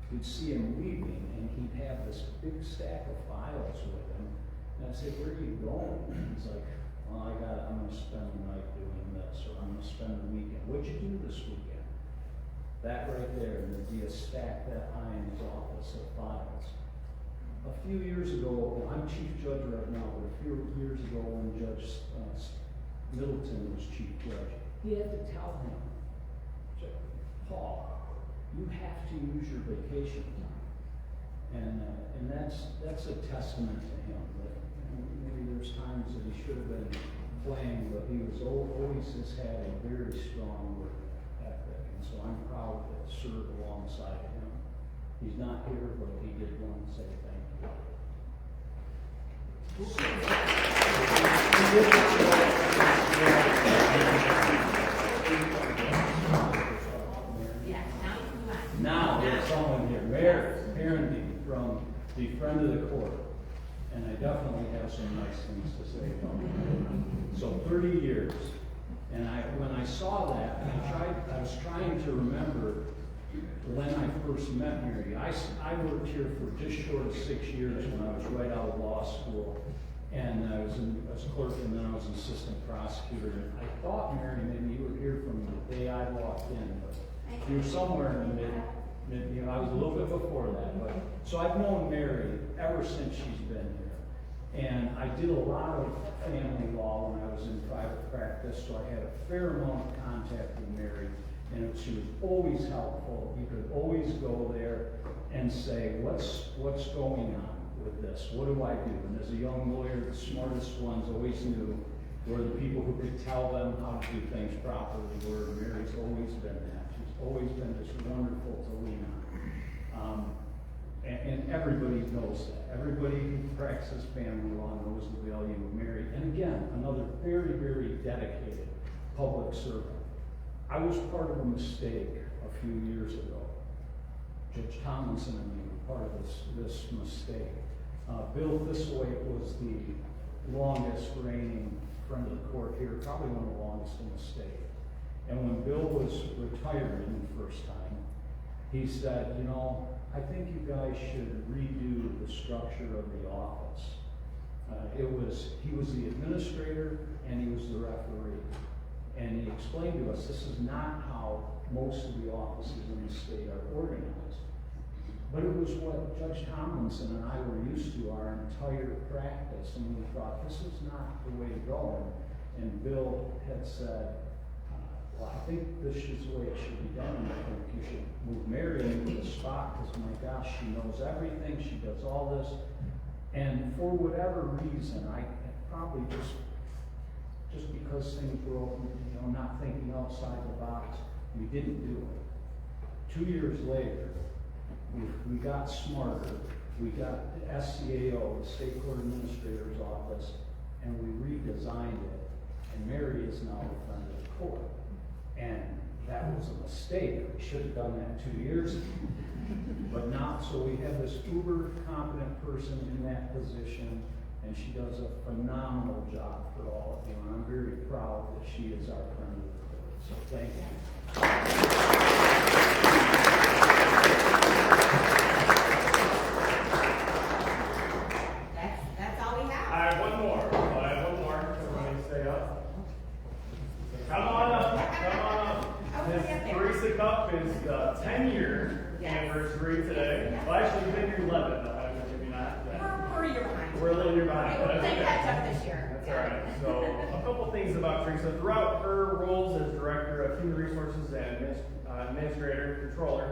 you'd see him leaving and he'd have this big stack of files with him. And I'd say, where are you going? And he's like, well, I'm going to spend the night doing this, or I'm going to spend the weekend. What'd you do this weekend? That right there, there'd be a stack that high in his office of files. A few years ago, I'm chief judge right now, but a few years ago when Judge Middleton was chief judge, he had to tell him, Paul, you have to use your vacation time. And that's a testament to him. That maybe there's times that he should have been playing, but he was always has had a very strong work ethic. And so I'm proud to serve alongside him. He's not here, but he did want to say thank you. Now there's someone here, Mary Parendy from the Friend of the Court. And I definitely have some nice things to say about her. So 30 years. And when I saw that, I was trying to remember when I first met Mary. I worked here for just short of 6 years when I was right out of law school. And I was clerk, and then I was assistant prosecutor. And I thought, Mary, maybe you were here from the day I walked in, but you were somewhere in the mid, I was a little bit before that. But so I've known Mary ever since she's been here. And I did a lot of family law when I was in private practice, so I had a fair amount of contact with Mary. And she was always helpful. You could always go there and say, what's going on with this? What do I do? And as a young lawyer, the smartest ones always knew were the people who could tell them how to do things properly. Where Mary's always been that. She's always been just wonderful to lean on. And everybody knows that. Everybody who practices family law knows the value of Mary. And again, another very, very dedicated public servant. I was part of a mistake a few years ago. Judge Tomlinson and me were part of this mistake. Bill Thistlethwaite was the longest reigning friend of the court here, probably one of the longest in the state. And when Bill was retiring the first time, he said, I think you guys should redo the structure of the office. He was the administrator and he was the referee. And he explained to us, this is not how most of the offices in the state are organized. But it was what Judge Tomlinson and I were used to our entire practice, and we thought, this is not the way to go. And Bill had said, well, I think this is the way it should be done, and I think you should move Mary into the spot, because my gosh, she knows everything, she does all this. And for whatever reason, I probably just because things were open, not thinking outside the box, we didn't do it. 2 years later, we got smarter. We got the SCAO, the State Court Administrator's Office, and we redesigned it. And Mary is now the friend of the court. And that was a mistake. We should have done that 2 years ago. But not, so we have this uber competent person in that position, and she does a phenomenal job for all of you. And I'm very proud that she is our friend of the court. So thank you. That's all we have. I have one more. Everybody stay up. Come on up. Miss Teresa Cup is 10-year anniversary today. Well, actually, you've been here 11. Maybe not. We're a year behind. We're a little year behind. We'll play catch up this year. That's all right. So, a couple things about Teresa. Throughout her roles as Director of Human Resources and Administrator, Controller,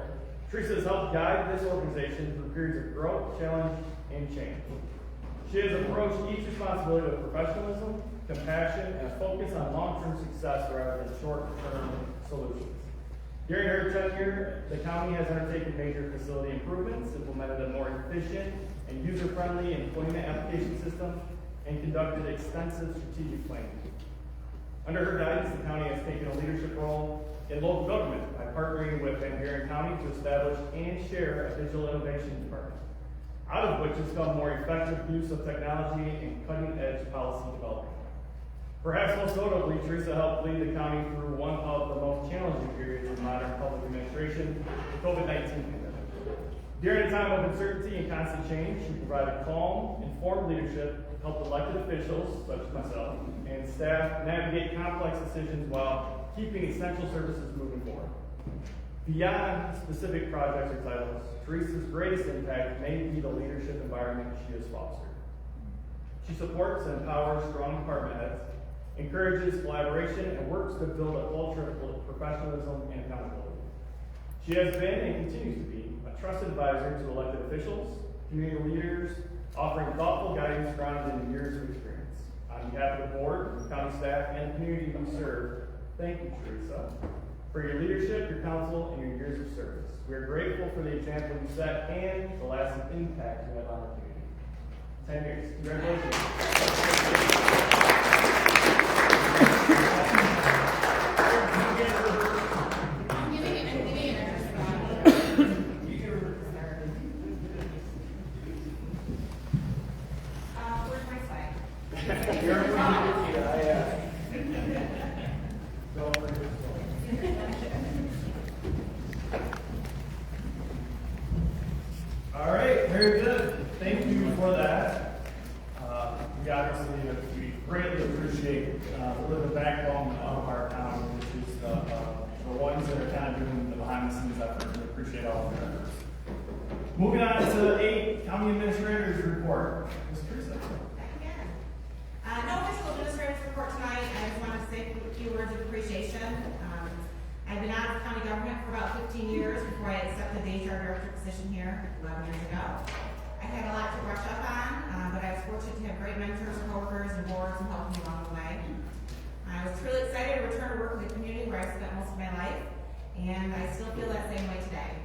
Teresa has helped guide this organization through periods of growth, challenge, and change. She has approached each responsibility with professionalism, compassion, and a focus on long-term success rather than short-term solutions. During her tenure, the county has undertaken major facility improvements, implemented a more efficient and user-friendly employment application system, and conducted extensive strategic planning. Under her guidance, the county has taken a leadership role in local government by partnering with Van Buren County to establish and share a digital innovation department, out of which has come more effective use of technology and cutting-edge policy development. Perhaps most notably, Teresa helped lead the county through one of the most challenging periods in modern public administration, the COVID-19 pandemic. During a time of uncertainty and constant change, she provided calm, informed leadership, helped elected officials, such as myself, and staff navigate complex decisions while keeping essential services moving forward. Beyond specific projects or titles, Teresa's greatest impact may be the leadership environment she has fostered. She supports and empowers strong department heads, encourages collaboration, and works to build a culture of professionalism and accountability. She has been and continues to be a trusted advisor to elected officials, community leaders, offering thoughtful guidance grounded in years of experience. On behalf of the board, county staff, and the community we serve, thank you, Teresa, for your leadership, your counsel, and your years of service. We are grateful for the example you set and the lasting impact you have on our community. 10 years. Congratulations. Where's my slide? You're All right, very good. Thank you for that. We obviously we greatly appreciate the living backbone of our town, which is the ones that are kind of doing the behind the scenes effort. We appreciate all of your efforts. Moving on to 8, County Administrator's Report. Ms. Teresa. No official administrator's report tonight. I just wanted to say a few words of appreciation. I've been out of county government for about 15 years before I accepted the HR director position here 11 years ago. I had a lot to brush up on, but I was fortunate to have great mentors, coworkers, and boards who helped me along the way. I was truly excited to return to work with the community where I spent most of my life, and I still feel that same way today.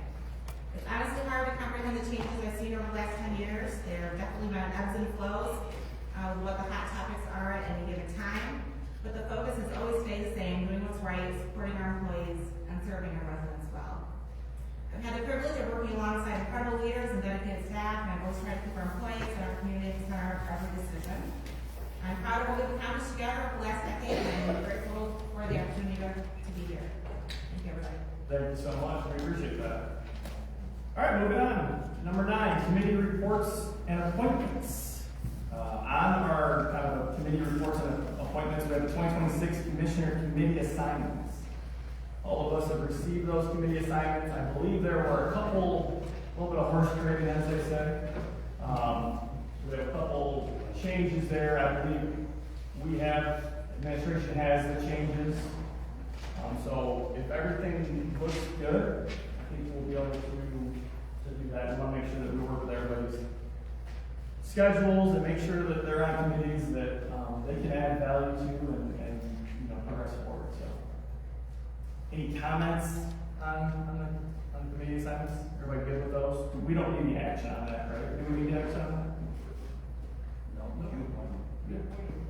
It's honestly hard to comprehend the changes I've seen over the last 10 years. There have definitely been ebbs and flows with what the hot topics are at any given time. But the focus has always stayed the same, doing what's right, supporting our employees, and serving our residents well. I've had the privilege of working alongside incredible leaders and dedicated staff, and I've always tried to keep our employees and our community at the center of every decision. I'm proud of what we've accomplished together over the last decade, and I'm grateful for the opportunity to be here. Thank you, everybody. Thank you so much. We appreciate that. All right, moving on. Number 9, committee reports and appointments. On our kind of committee reports and appointments, we have the 2026 Commissioner Committee assignments. All of us have received those committee assignments. I believe there were a little bit of horse trading, as they say. We have a couple changes there. I believe administration has the changes. So if everything looks good, I think we'll be able to do that. We want to make sure that we work with everybody's schedules and make sure that they're on committees that they can add value to and progress forward. So, any comments on the committee assignments? Everybody good with those? We don't need any action on that, right? Do we need action on that?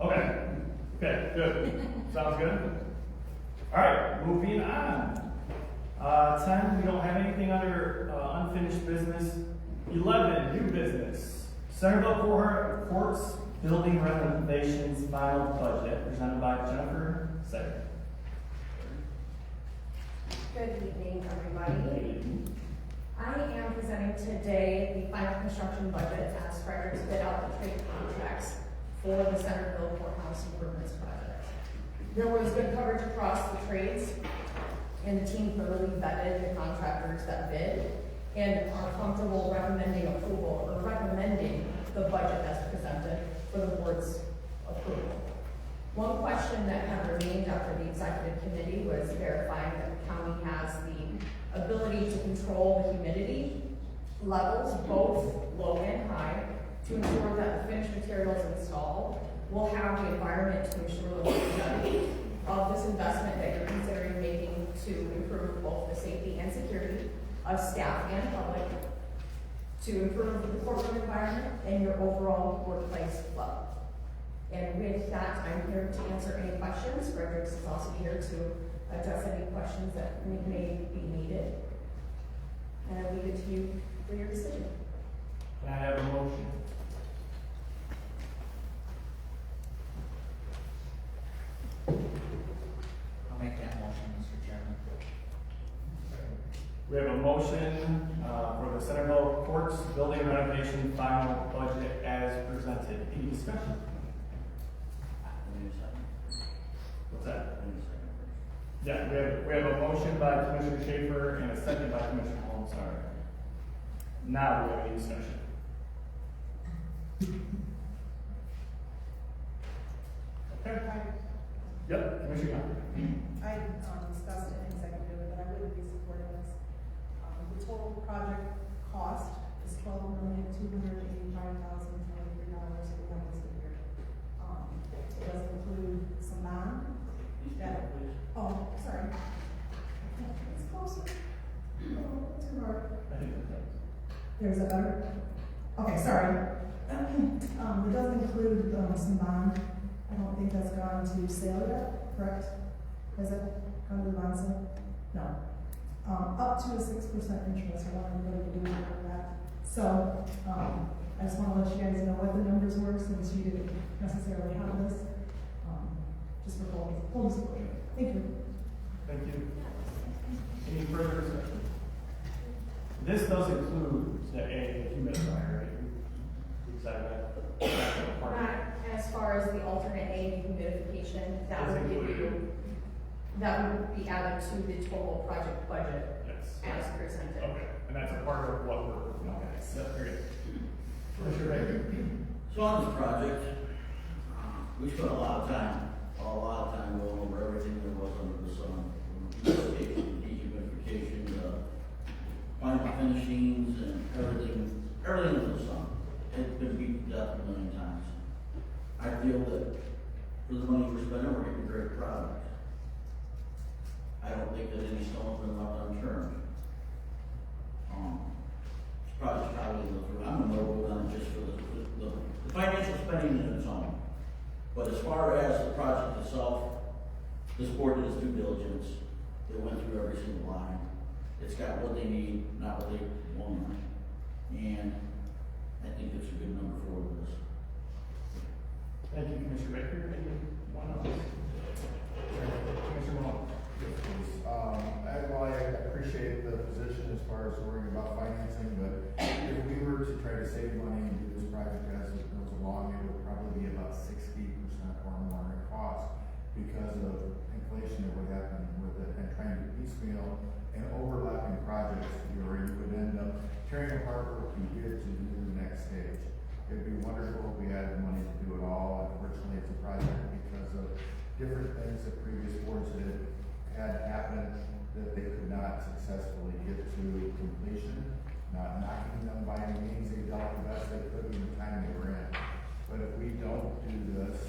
No. Okay. Okay. Good. Sounds good. All right. Moving on. 10. We don't have anything under unfinished business. 11. New business. Centerville Courts Building Renovations Final Budget, presented by Jennifer Sager. Good evening, everybody. I am presenting today the final construction budget as Frederick's bid out the trade contracts for the Centerville Courthouse Improvements Project. There was good coverage across the trades, and the team thoroughly vetted the contractors that bid and are comfortable recommending approval or recommending the budget as presented for the board's approval. One question that had remained after the executive committee was verifying that the county has the ability to control the humidity levels, both low and high, to ensure that the finished materials installed will have the environment to ensure the longevity of this investment that you're considering making to improve both the safety and security of staff and public, to improve the courtroom environment and your overall workplace flow. And with that, I'm here to answer any questions. Fredericks is also here to address any questions that may be needed. And I leave it to you for your decision. Can I have a motion? I'll make that motion, Mr. Chairman. We have a motion for the Centerville Courts Building Renovation Final Budget as presented. Any discussion? What's that? Yeah, we have a motion by Commissioner Schaefer and a second by Commissioner Holmes, sorry. Now we have any discussion. Okay. Yep, Commissioner Young. I discussed it in executive, but I wouldn't be supporting this. The total project cost is $12,285,023 a year. It does include some bond. Oh, sorry. It's closer. Oh, too hard. I think that does. There's a better. Okay, sorry. It does include some bond. I don't think that's gone to sale yet, correct? Has it gone to the bond sale? No. Up to a 6% interest. I want everybody to be aware of that. So, I just want to let you guys know what the numbers were since you didn't necessarily have this. Just for full disclosure. Thank you. Thank you. Any further discussion? This does include the humidifier, right? We decided that. Not as far as the alternate A humidification, that would give you, that would be added to the total project budget. Yes. As presented. Okay, and that's a part of what we're working on. Yep, very good. Commissioner Baker. So on this project, we spent a lot of time going over everything that was under the sun. Investigation, dehumidification, final finishings, and everything under the sun. It's been beaten to death a million times. I feel that for the money we're spending, we're getting a great product. I don't think that any stone's been left unturned. This project's probably going to go through. I'm going to vote on it just for the financial spending in its own. But as far as the project itself, this board did its due diligence. It went through every single line. It's got what they need, not what they want. And I think it's a good number for this. Thank you, Commissioner Baker. Anyone else? Commissioner Malone. I appreciate the position as far as worrying about financing, but if we were to try to save money and do this project as it goes along, it would probably be about 60% or more in cost because of inflation that would happen with it and trying to piecemeal and overlapping projects where you would end up tearing apart what you did to do the next stage. It would be wonderful if we had the money to do it all. Unfortunately, it's a project because of different things that previous boards had happened that they could not successfully get to completion. Not knocking them by any means, they dealt the best they could in the time they were in. But if we don't do this,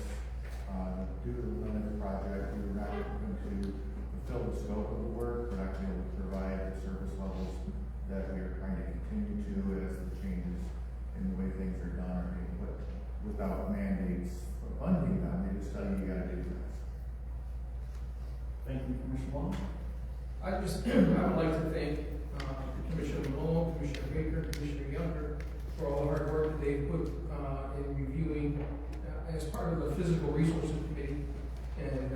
do the limited project, we're not going to fulfill the scope of the work. We're not going to be able to provide the service levels that we are trying to continue to as the changes in the way things are done are being put without mandates funding them. They just tell you you got to do this. Thank you, Commissioner Malone. I would like to thank Commissioner Malone, Commissioner Baker, Commissioner Younger for all the hard work that they put in reviewing as part of the Physical Resources Committee and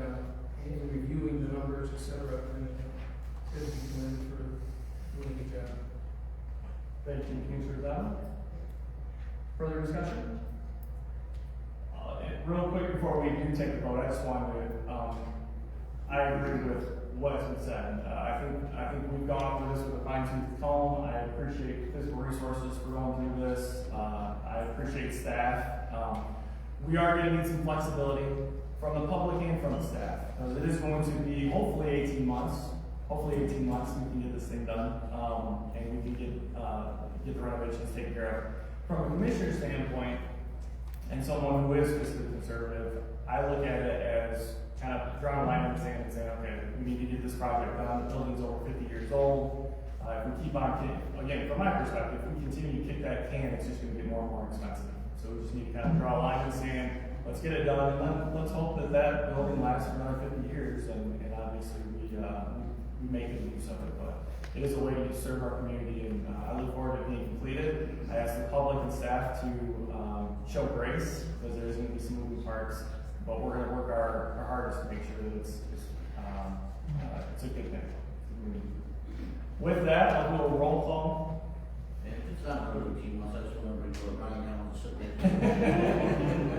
in reviewing the numbers, et cetera. And thank you for doing a good job. Thank you, Commissioner Zama. Further discussion? Real quick before we do take the vote, I just wanted to, I agree with what has been said. I think we've gone over this with a fine-tooth comb. I appreciate Physical Resources for going through this. I appreciate staff. We are going to need some flexibility from the public and from the staff. Because it is going to be hopefully 18 months. Hopefully 18 months we can get this thing done. And we can get the renovations taken care of. From a commissioner standpoint, and someone who is fiscally conservative, I look at it as kind of drawing a line in the sand and saying, okay, we need to get this project done. The building's over 50 years old. If we keep on, again, from my perspective, if we continue to kick that can, it's just going to get more and more expensive. So we just need to kind of draw a line in the sand. Let's get it done, and let's hope that that building lasts for another 50 years, and obviously we make good use of it. But it is a way to serve our community, and I look forward to it being completed. I ask the public and staff to show grace, because there's going to be some moving parts, but we're going to work our hardest to make sure that it's a good thing. With that, I'll do a roll call. And if it's not really routine, I just want to bring Brian down and sit there.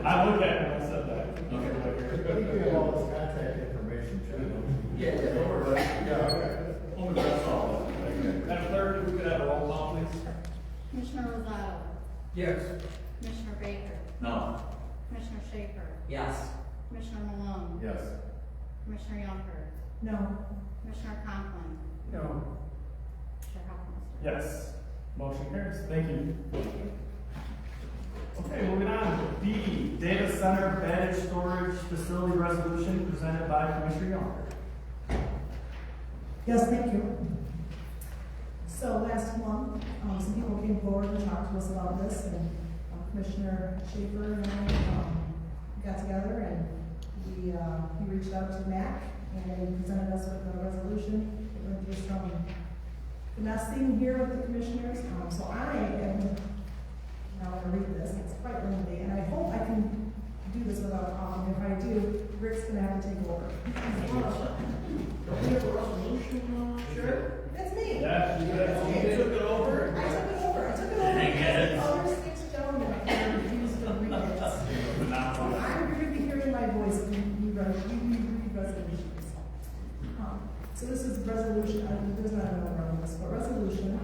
I looked at it when I said that. I think we have all this contact information, Chad. Yeah, Commissioner Rosado, Yes. Commissioner Baker, No. Commissioner Schaefer, Yes. Commissioner Malone, Yes. Commissioner Yonker, No. Commissioner Conklin, No. Chair Hoffmeister. Yes. Motion carries. Thank you. Okay, moving on. B, data center battery storage facility resolution presented by Commissioner Yonker. Yes, thank you. So last month, some people came forward and talked to us about this, and Commissioner Schaefer and I got together and he reached out to Mac and he presented us with a resolution. It went through some finessing here with the commissioners. So I am now going to read this. It's quite lengthy, and I hope I can do this without talking. If I do, Rick's going to have to take over. Don't we have a resolution, Sure. It's me. Yeah, you got it. You took it over? I took it over. Dang it. Other 6 gentlemen up there refused to read it. So I'm going to be hearing my voice when you read resolutions. So this is resolution, there's not a number on this, but resolution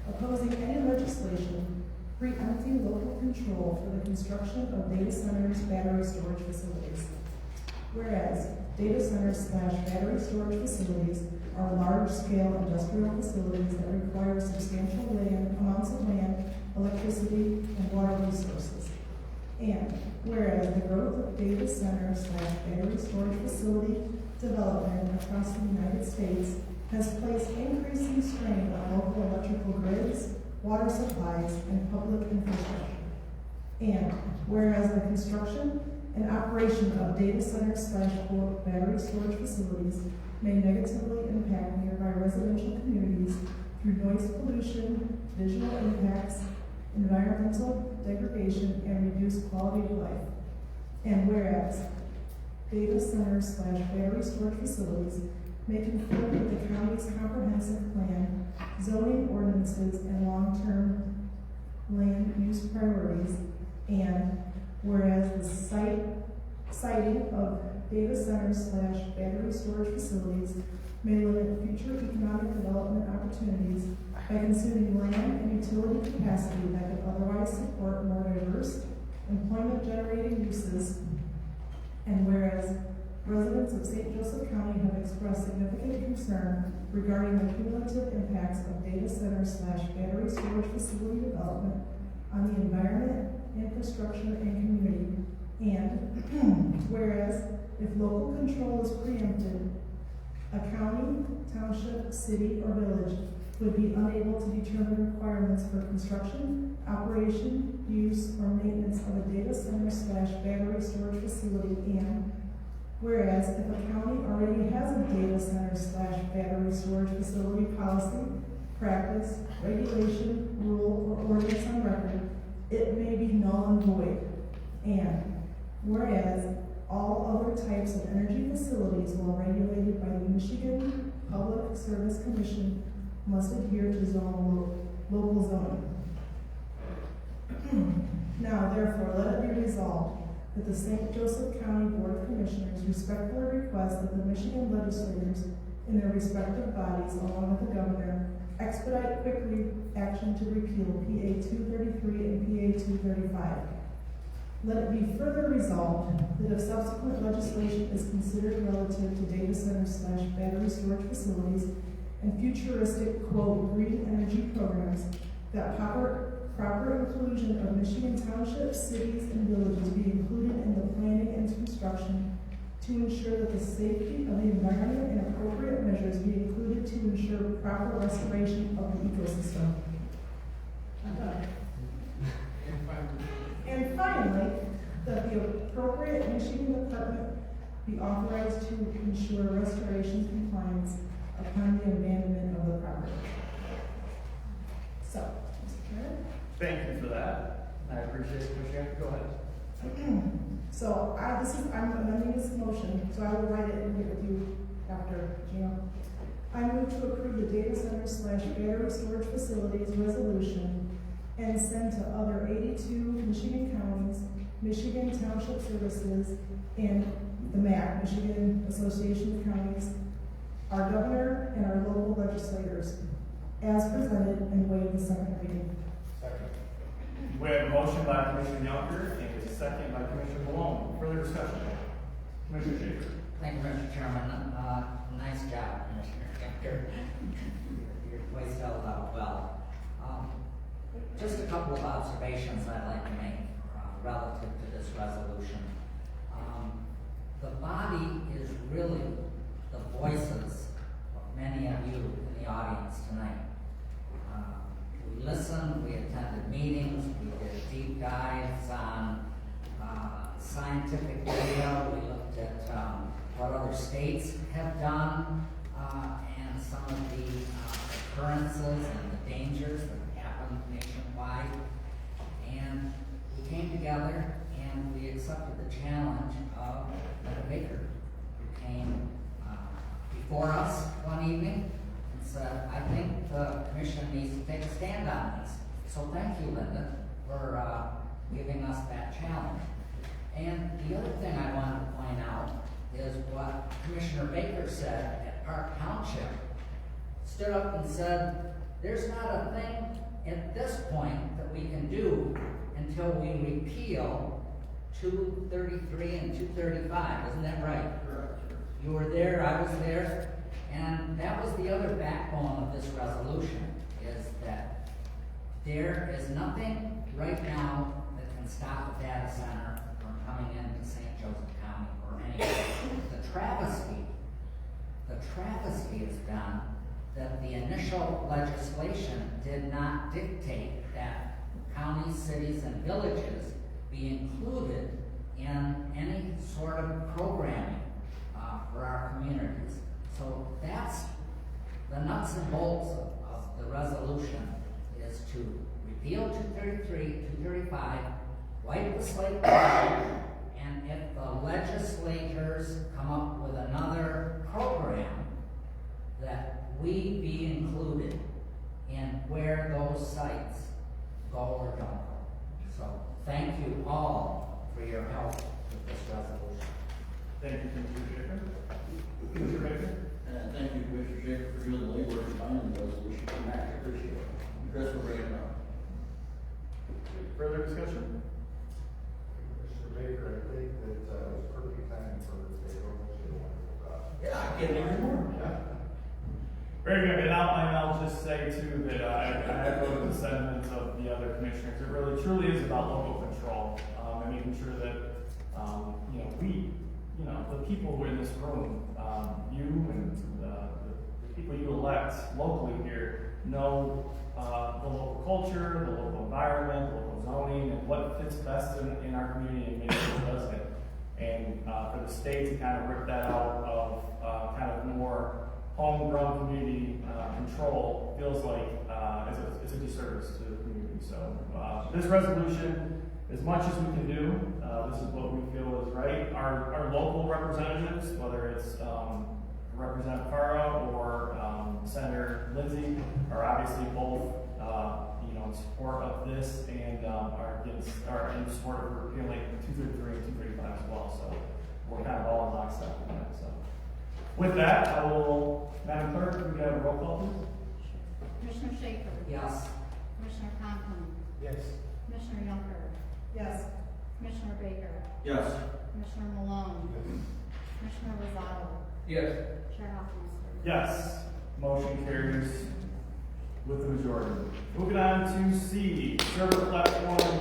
opposing any legislation preempting local control for the construction of data centers, battery storage facilities. Whereas data centers / battery storage facilities are large-scale industrial facilities that require substantial amounts of land, electricity, and water resources. And whereas the growth of data center / battery storage facility development across the United States has placed increasing strain on local electrical grids, water supplies, and public infrastructure. And whereas the construction and operation of data centers / battery storage facilities may negatively impact nearby residential communities through noise pollution, visual impacts, environmental degradation, and reduced quality of life. And whereas data centers / battery storage facilities may conform with the county's comprehensive plan, zoning ordinances, and long-term land use priorities. And whereas the siting of data centers / battery storage facilities may limit future economic development opportunities by consuming land and utility capacity that could otherwise support more diverse employment-generating uses. And whereas residents of St. Joseph County have expressed significant concern regarding the cumulative impacts of data centers / battery storage facility development on the environment, infrastructure, and community. And whereas if local control is preempted, a county, township, city, or village would be unable to determine requirements for construction, operation, use, or maintenance of a data center / battery storage facility. And whereas if a county already has a data center / battery storage facility policy, practice, regulation, rule, or ordinance on record, it may be null and void. And whereas all other types of energy facilities, while regulated by the Michigan Public Service Commission, must adhere to local zoning. Now, therefore, let it be resolved that the St. Joseph County Board of Commissioners respectfully request that the Michigan legislators in their respective bodies, along with the governor, expedite quickly action to repeal PA 233 and PA 235. Let it be further resolved that if subsequent legislation is considered relative to data centers / battery storage facilities and futuristic, quote, green energy programs, that proper inclusion of Michigan townships, cities, and villages be included in the planning and construction to ensure that the safety of the environment and appropriate measures be included to ensure proper restoration of the ecosystem. I'm done. And finally, that the appropriate Michigan department be authorized to ensure restoration compliance upon the abandonment of the property. So, Mr. Chairman. Thank you for that. I appreciate it, Commissioner. Go ahead. So I'm amending this motion, so I will write it and give it to you after, Gino. I move to approve the data centers / battery storage facilities resolution and send to other 82 Michigan counties, Michigan Township Services, and the MAC, Michigan Association of Counties, our governor, and our local legislators, as presented, and waive the second reading. We have a motion by Commissioner Younger and a second by Commissioner Malone. Further discussion? Commissioner Schaefer. Thank you, Mr. Chairman. Nice job, Commissioner Kemper. Your voice held out well. Just a couple of observations I'd like to make relative to this resolution. The body is really the voices of many of you in the audience tonight. We listened, we attended meetings, we did deep dives on scientific data, we looked at what other states have done, and some of the occurrences and the dangers that happen nationwide. And we came together and we accepted the challenge of Mayor Baker, who came before us one evening and said, I think the commission needs to take a stand on this. So thank you, Linda, for giving us that challenge. And the other thing I wanted to point out is what Commissioner Baker said at Park Township. Stood up and said, there's not a thing at this point that we can do until we repeal 233 and 235. Isn't that right? Correct. You were there, I was there, and that was the other backbone of this resolution, is that there is nothing right now that can stop a data center from coming into St. Joseph County or anything. The travesty is done that the initial legislation did not dictate that counties, cities, and villages be included in any sort of programming for our communities. So that's the nuts and bolts of the resolution, is to repeal 233, 235, wipe the slate clean, and if the legislators come up with another program, that we be included in where those sites go or don't go. So thank you all for your help with this resolution. Thank you, Commissioner Schaefer. Commissioner Baker. Thank you, Commissioner Schaefer, for doing the labor and finding the resolution. I appreciate it. Chris will bring it up. Further discussion? Mr. Baker, I think that was perfect timing for the state organization. Yeah, I can't agree more. Yeah. Very good. And I'll just say too that I echo the sentiments of the other commissioners. It really truly is about local control and making sure that the people who are in this room, you and the people you elect locally here know the local culture, the local environment, the local zoning, and what fits best in our community and maybe what doesn't. And for the state to kind of rip that out of kind of more homegrown community control feels like it's a disservice to the community. So this resolution, as much as we can do, this is what we feel is right. Our local representatives, whether it's Representative Farah or Senator Lindsay, are obviously both in support of this and are in support of repealing 233 and 235 as well. So we're kind of all in lockstep with that. So with that, I will, Madam Clerk, can we have a roll call, please? Commissioner Schaefer? Yes. Commissioner Conklin? Yes. Commissioner Younger? Yes. Commissioner Baker? Yes. Commissioner Malone? Commissioner Rosado? Yes. Chair Hoffmeister? Yes. Motion carries with the majority. Moving on to C, server platform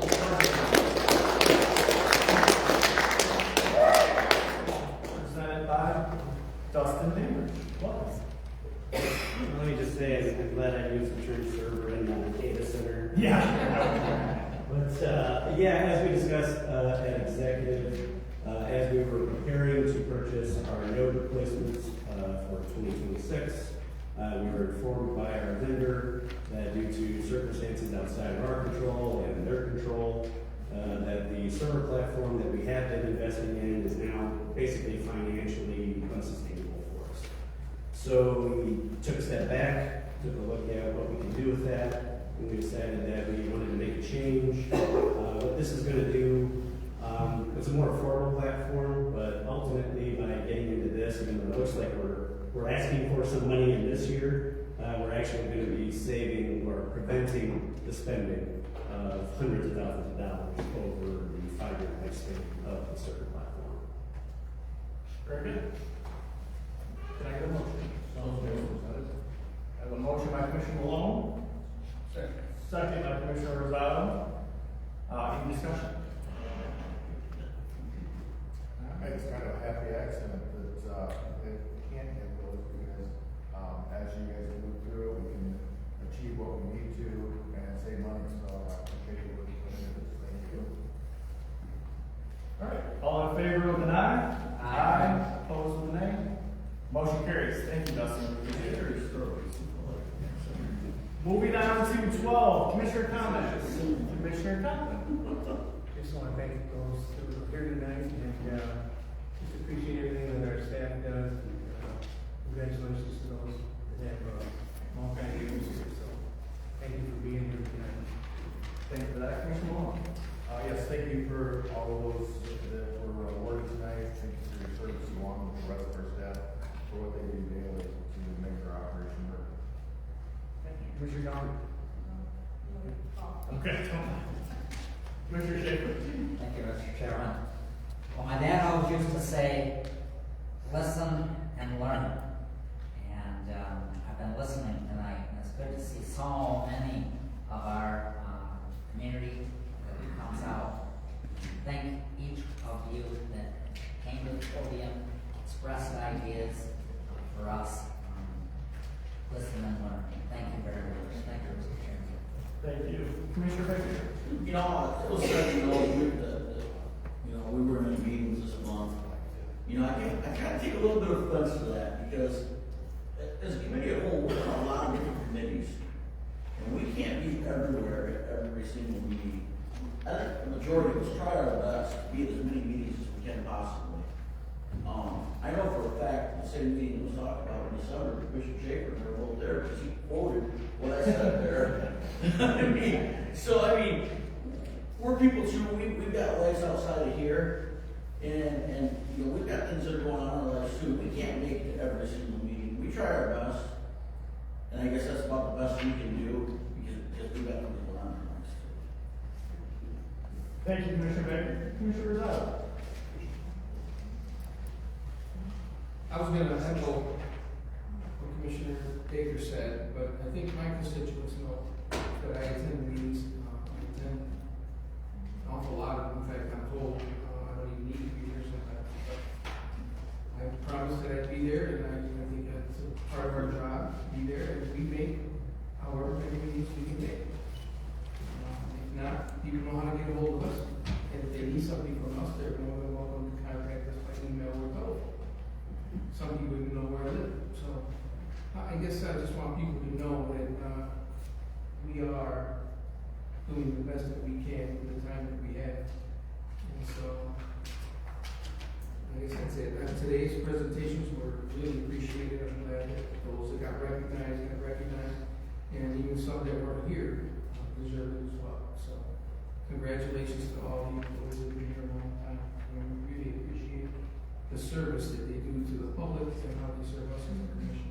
presented by Dustin Damon. Welcome. Let me just say, I'm glad I used the church server in the data center. Yeah. But as we discussed at executive, as we were preparing to purchase our node replacements for 2026, we were informed by our vendor that due to circumstances outside of our control and their control, that the server platform that we have been investing in is now basically financially unsustainable for us. So we took a step back, took a look at what we can do with that, and we decided that we wanted to make a change. What this is going to do, it's a more affordable platform, but ultimately by getting into this, even though it looks like we're asking for some money in this year, we're actually going to be saving or preventing the spending of hundreds of thousands of dollars over the 5-year lifespan of the circuit platform. Very good. Can I get a motion? I have a motion by Commissioner Malone. Second by Commissioner Rosado. Any discussion? It's kind of a happy accident that, it can't get those because, as you guys move through, we can achieve what we need to and save money, so I appreciate you looking at this. Thank you. All right, all in favor of an aye? Aye. Opposed with an nay? Motion carries. Thank you, Dustin. Moving on to 12, Commissioner comments. Commissioner Conklin. Just want to thank those who were here tonight and just appreciate everything that our staff does. Congratulations to those that have multi-years here. So thank you for being here tonight. Thank you for that, Commissioner Malone. Yes, thank you for all of those that were awarded tonight. Thank you for your service along with the rest of our staff for what they do daily to make our operation work. Commissioner Conklin. Okay. Commissioner Schaefer. Thank you, Mr. Chairman. Well, my dad always used to say, listen and learn. And I've been listening tonight, and it's good to see so many of our community that comes out. Thank each of you that came to the podium, expressed ideas for us. Listen and learn. Thank you very much. Thank you, Mr. Chairman. Thank you. Commissioner Baker. You know, it was such an old week that, you know, we were in meetings this month. You know, I kind of take a little bit of offense to that because as a committee of whole, we're on a lot of different committees. And we can't be everywhere at every single meeting. I think the majority of us try our best to be at as many meetings as we can possibly. I know for a fact the same meeting was talked about in December, Commissioner Schaefer, and they're both there because he quoted what I said there. I mean, we're people too. We've got lives outside of here, and you know we've got things that are going on in our lives too. We can't make it to every single meeting. We try our best, and I guess that's about the best we can do because we've got things going on in our lives too. Thank you, Commissioner Baker. Commissioner Rosado. I was going to echo what Commissioner Baker said, but I think my constituents know that I attend meetings. I attend an awful lot of them. In fact, I'm told I don't even need to be there sometimes. But I promised that I'd be there, and I think that's a part of our job to be there, and we make however many meetings we can make. If not, people know how to get a hold of us, and if they need something from us, they're more than welcome to contact us by email or telephone. Some people even know where I live. So I guess I just want people to know that we are doing the best that we can with the time that we have. And so I guess that's it. Today's presentations were really appreciated. I'm glad that those that got recognized, and even some that weren't here deserve it as well. So congratulations to all the employees that have been here a long time. And we really appreciate the service that they do to the public and how they serve us as a commission.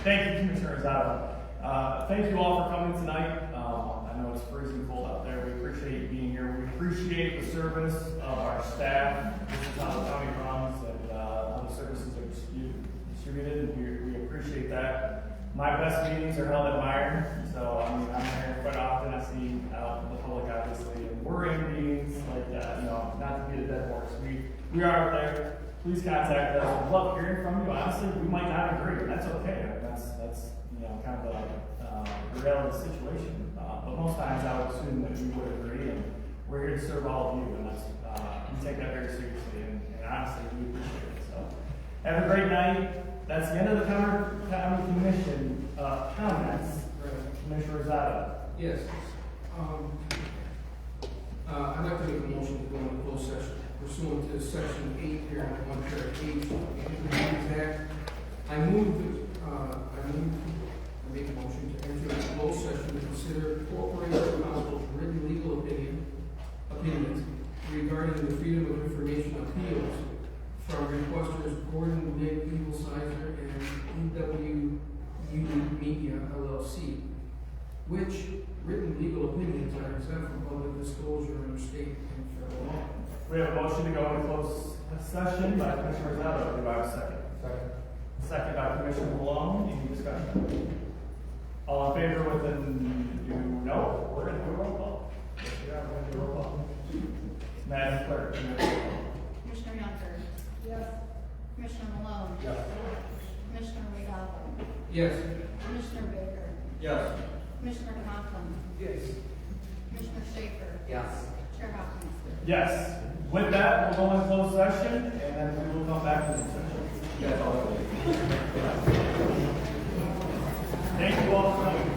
Thank you, Commissioner Rosado. Thank you all for coming tonight. I know it's freezing cold out there. We appreciate you being here. We appreciate the service of our staff. This is how the county runs and how the services are distributed. We appreciate that. My best meetings are held at Myron, so I mean, I'm here quite often. I see the public, obviously, and we're in meetings like that. You know, not to be a dead horse. We are out there. Please contact us. We love hearing from you. Honestly, we might not agree. That's okay. I mean, that's you know kind of the reality of the situation. But most times, I would assume that we would agree, and we're here to serve all of you, and that's we take that very seriously, and honestly, we appreciate it. So, have a great night. That's the end of the County Commission comments. Commissioner Rosado. Yes. I'd like to make a motion to go into closed session pursuant to Section 8 here in 1 paragraph H of the Invocation Act. I make a motion to enter into closed session to consider corporation counsel's written legal opinions regarding the Freedom of Information appeals from requesters Media LLC, which written legal opinions are exempt from public disclosure under state and federal law. We have a motion to go into closed session by Commissioner Rosado. Do I have a second? Second. Second by Commissioner Malone. Any discussion? All in favor with an no? We're gonna do a roll call. Yes, we are. We're gonna do a roll call. Madam Clerk. Commissioner Younker. Yes. Commissioner Malone. Yes. Commissioner Rosado. Yes. Commissioner Baker. Yes. Commissioner Conklin. Yes. Commissioner Schaefer. Yes. Chair Hopkins. Yes. With that, we'll go into closed session, and then we will come back to the session. Thank you all for coming.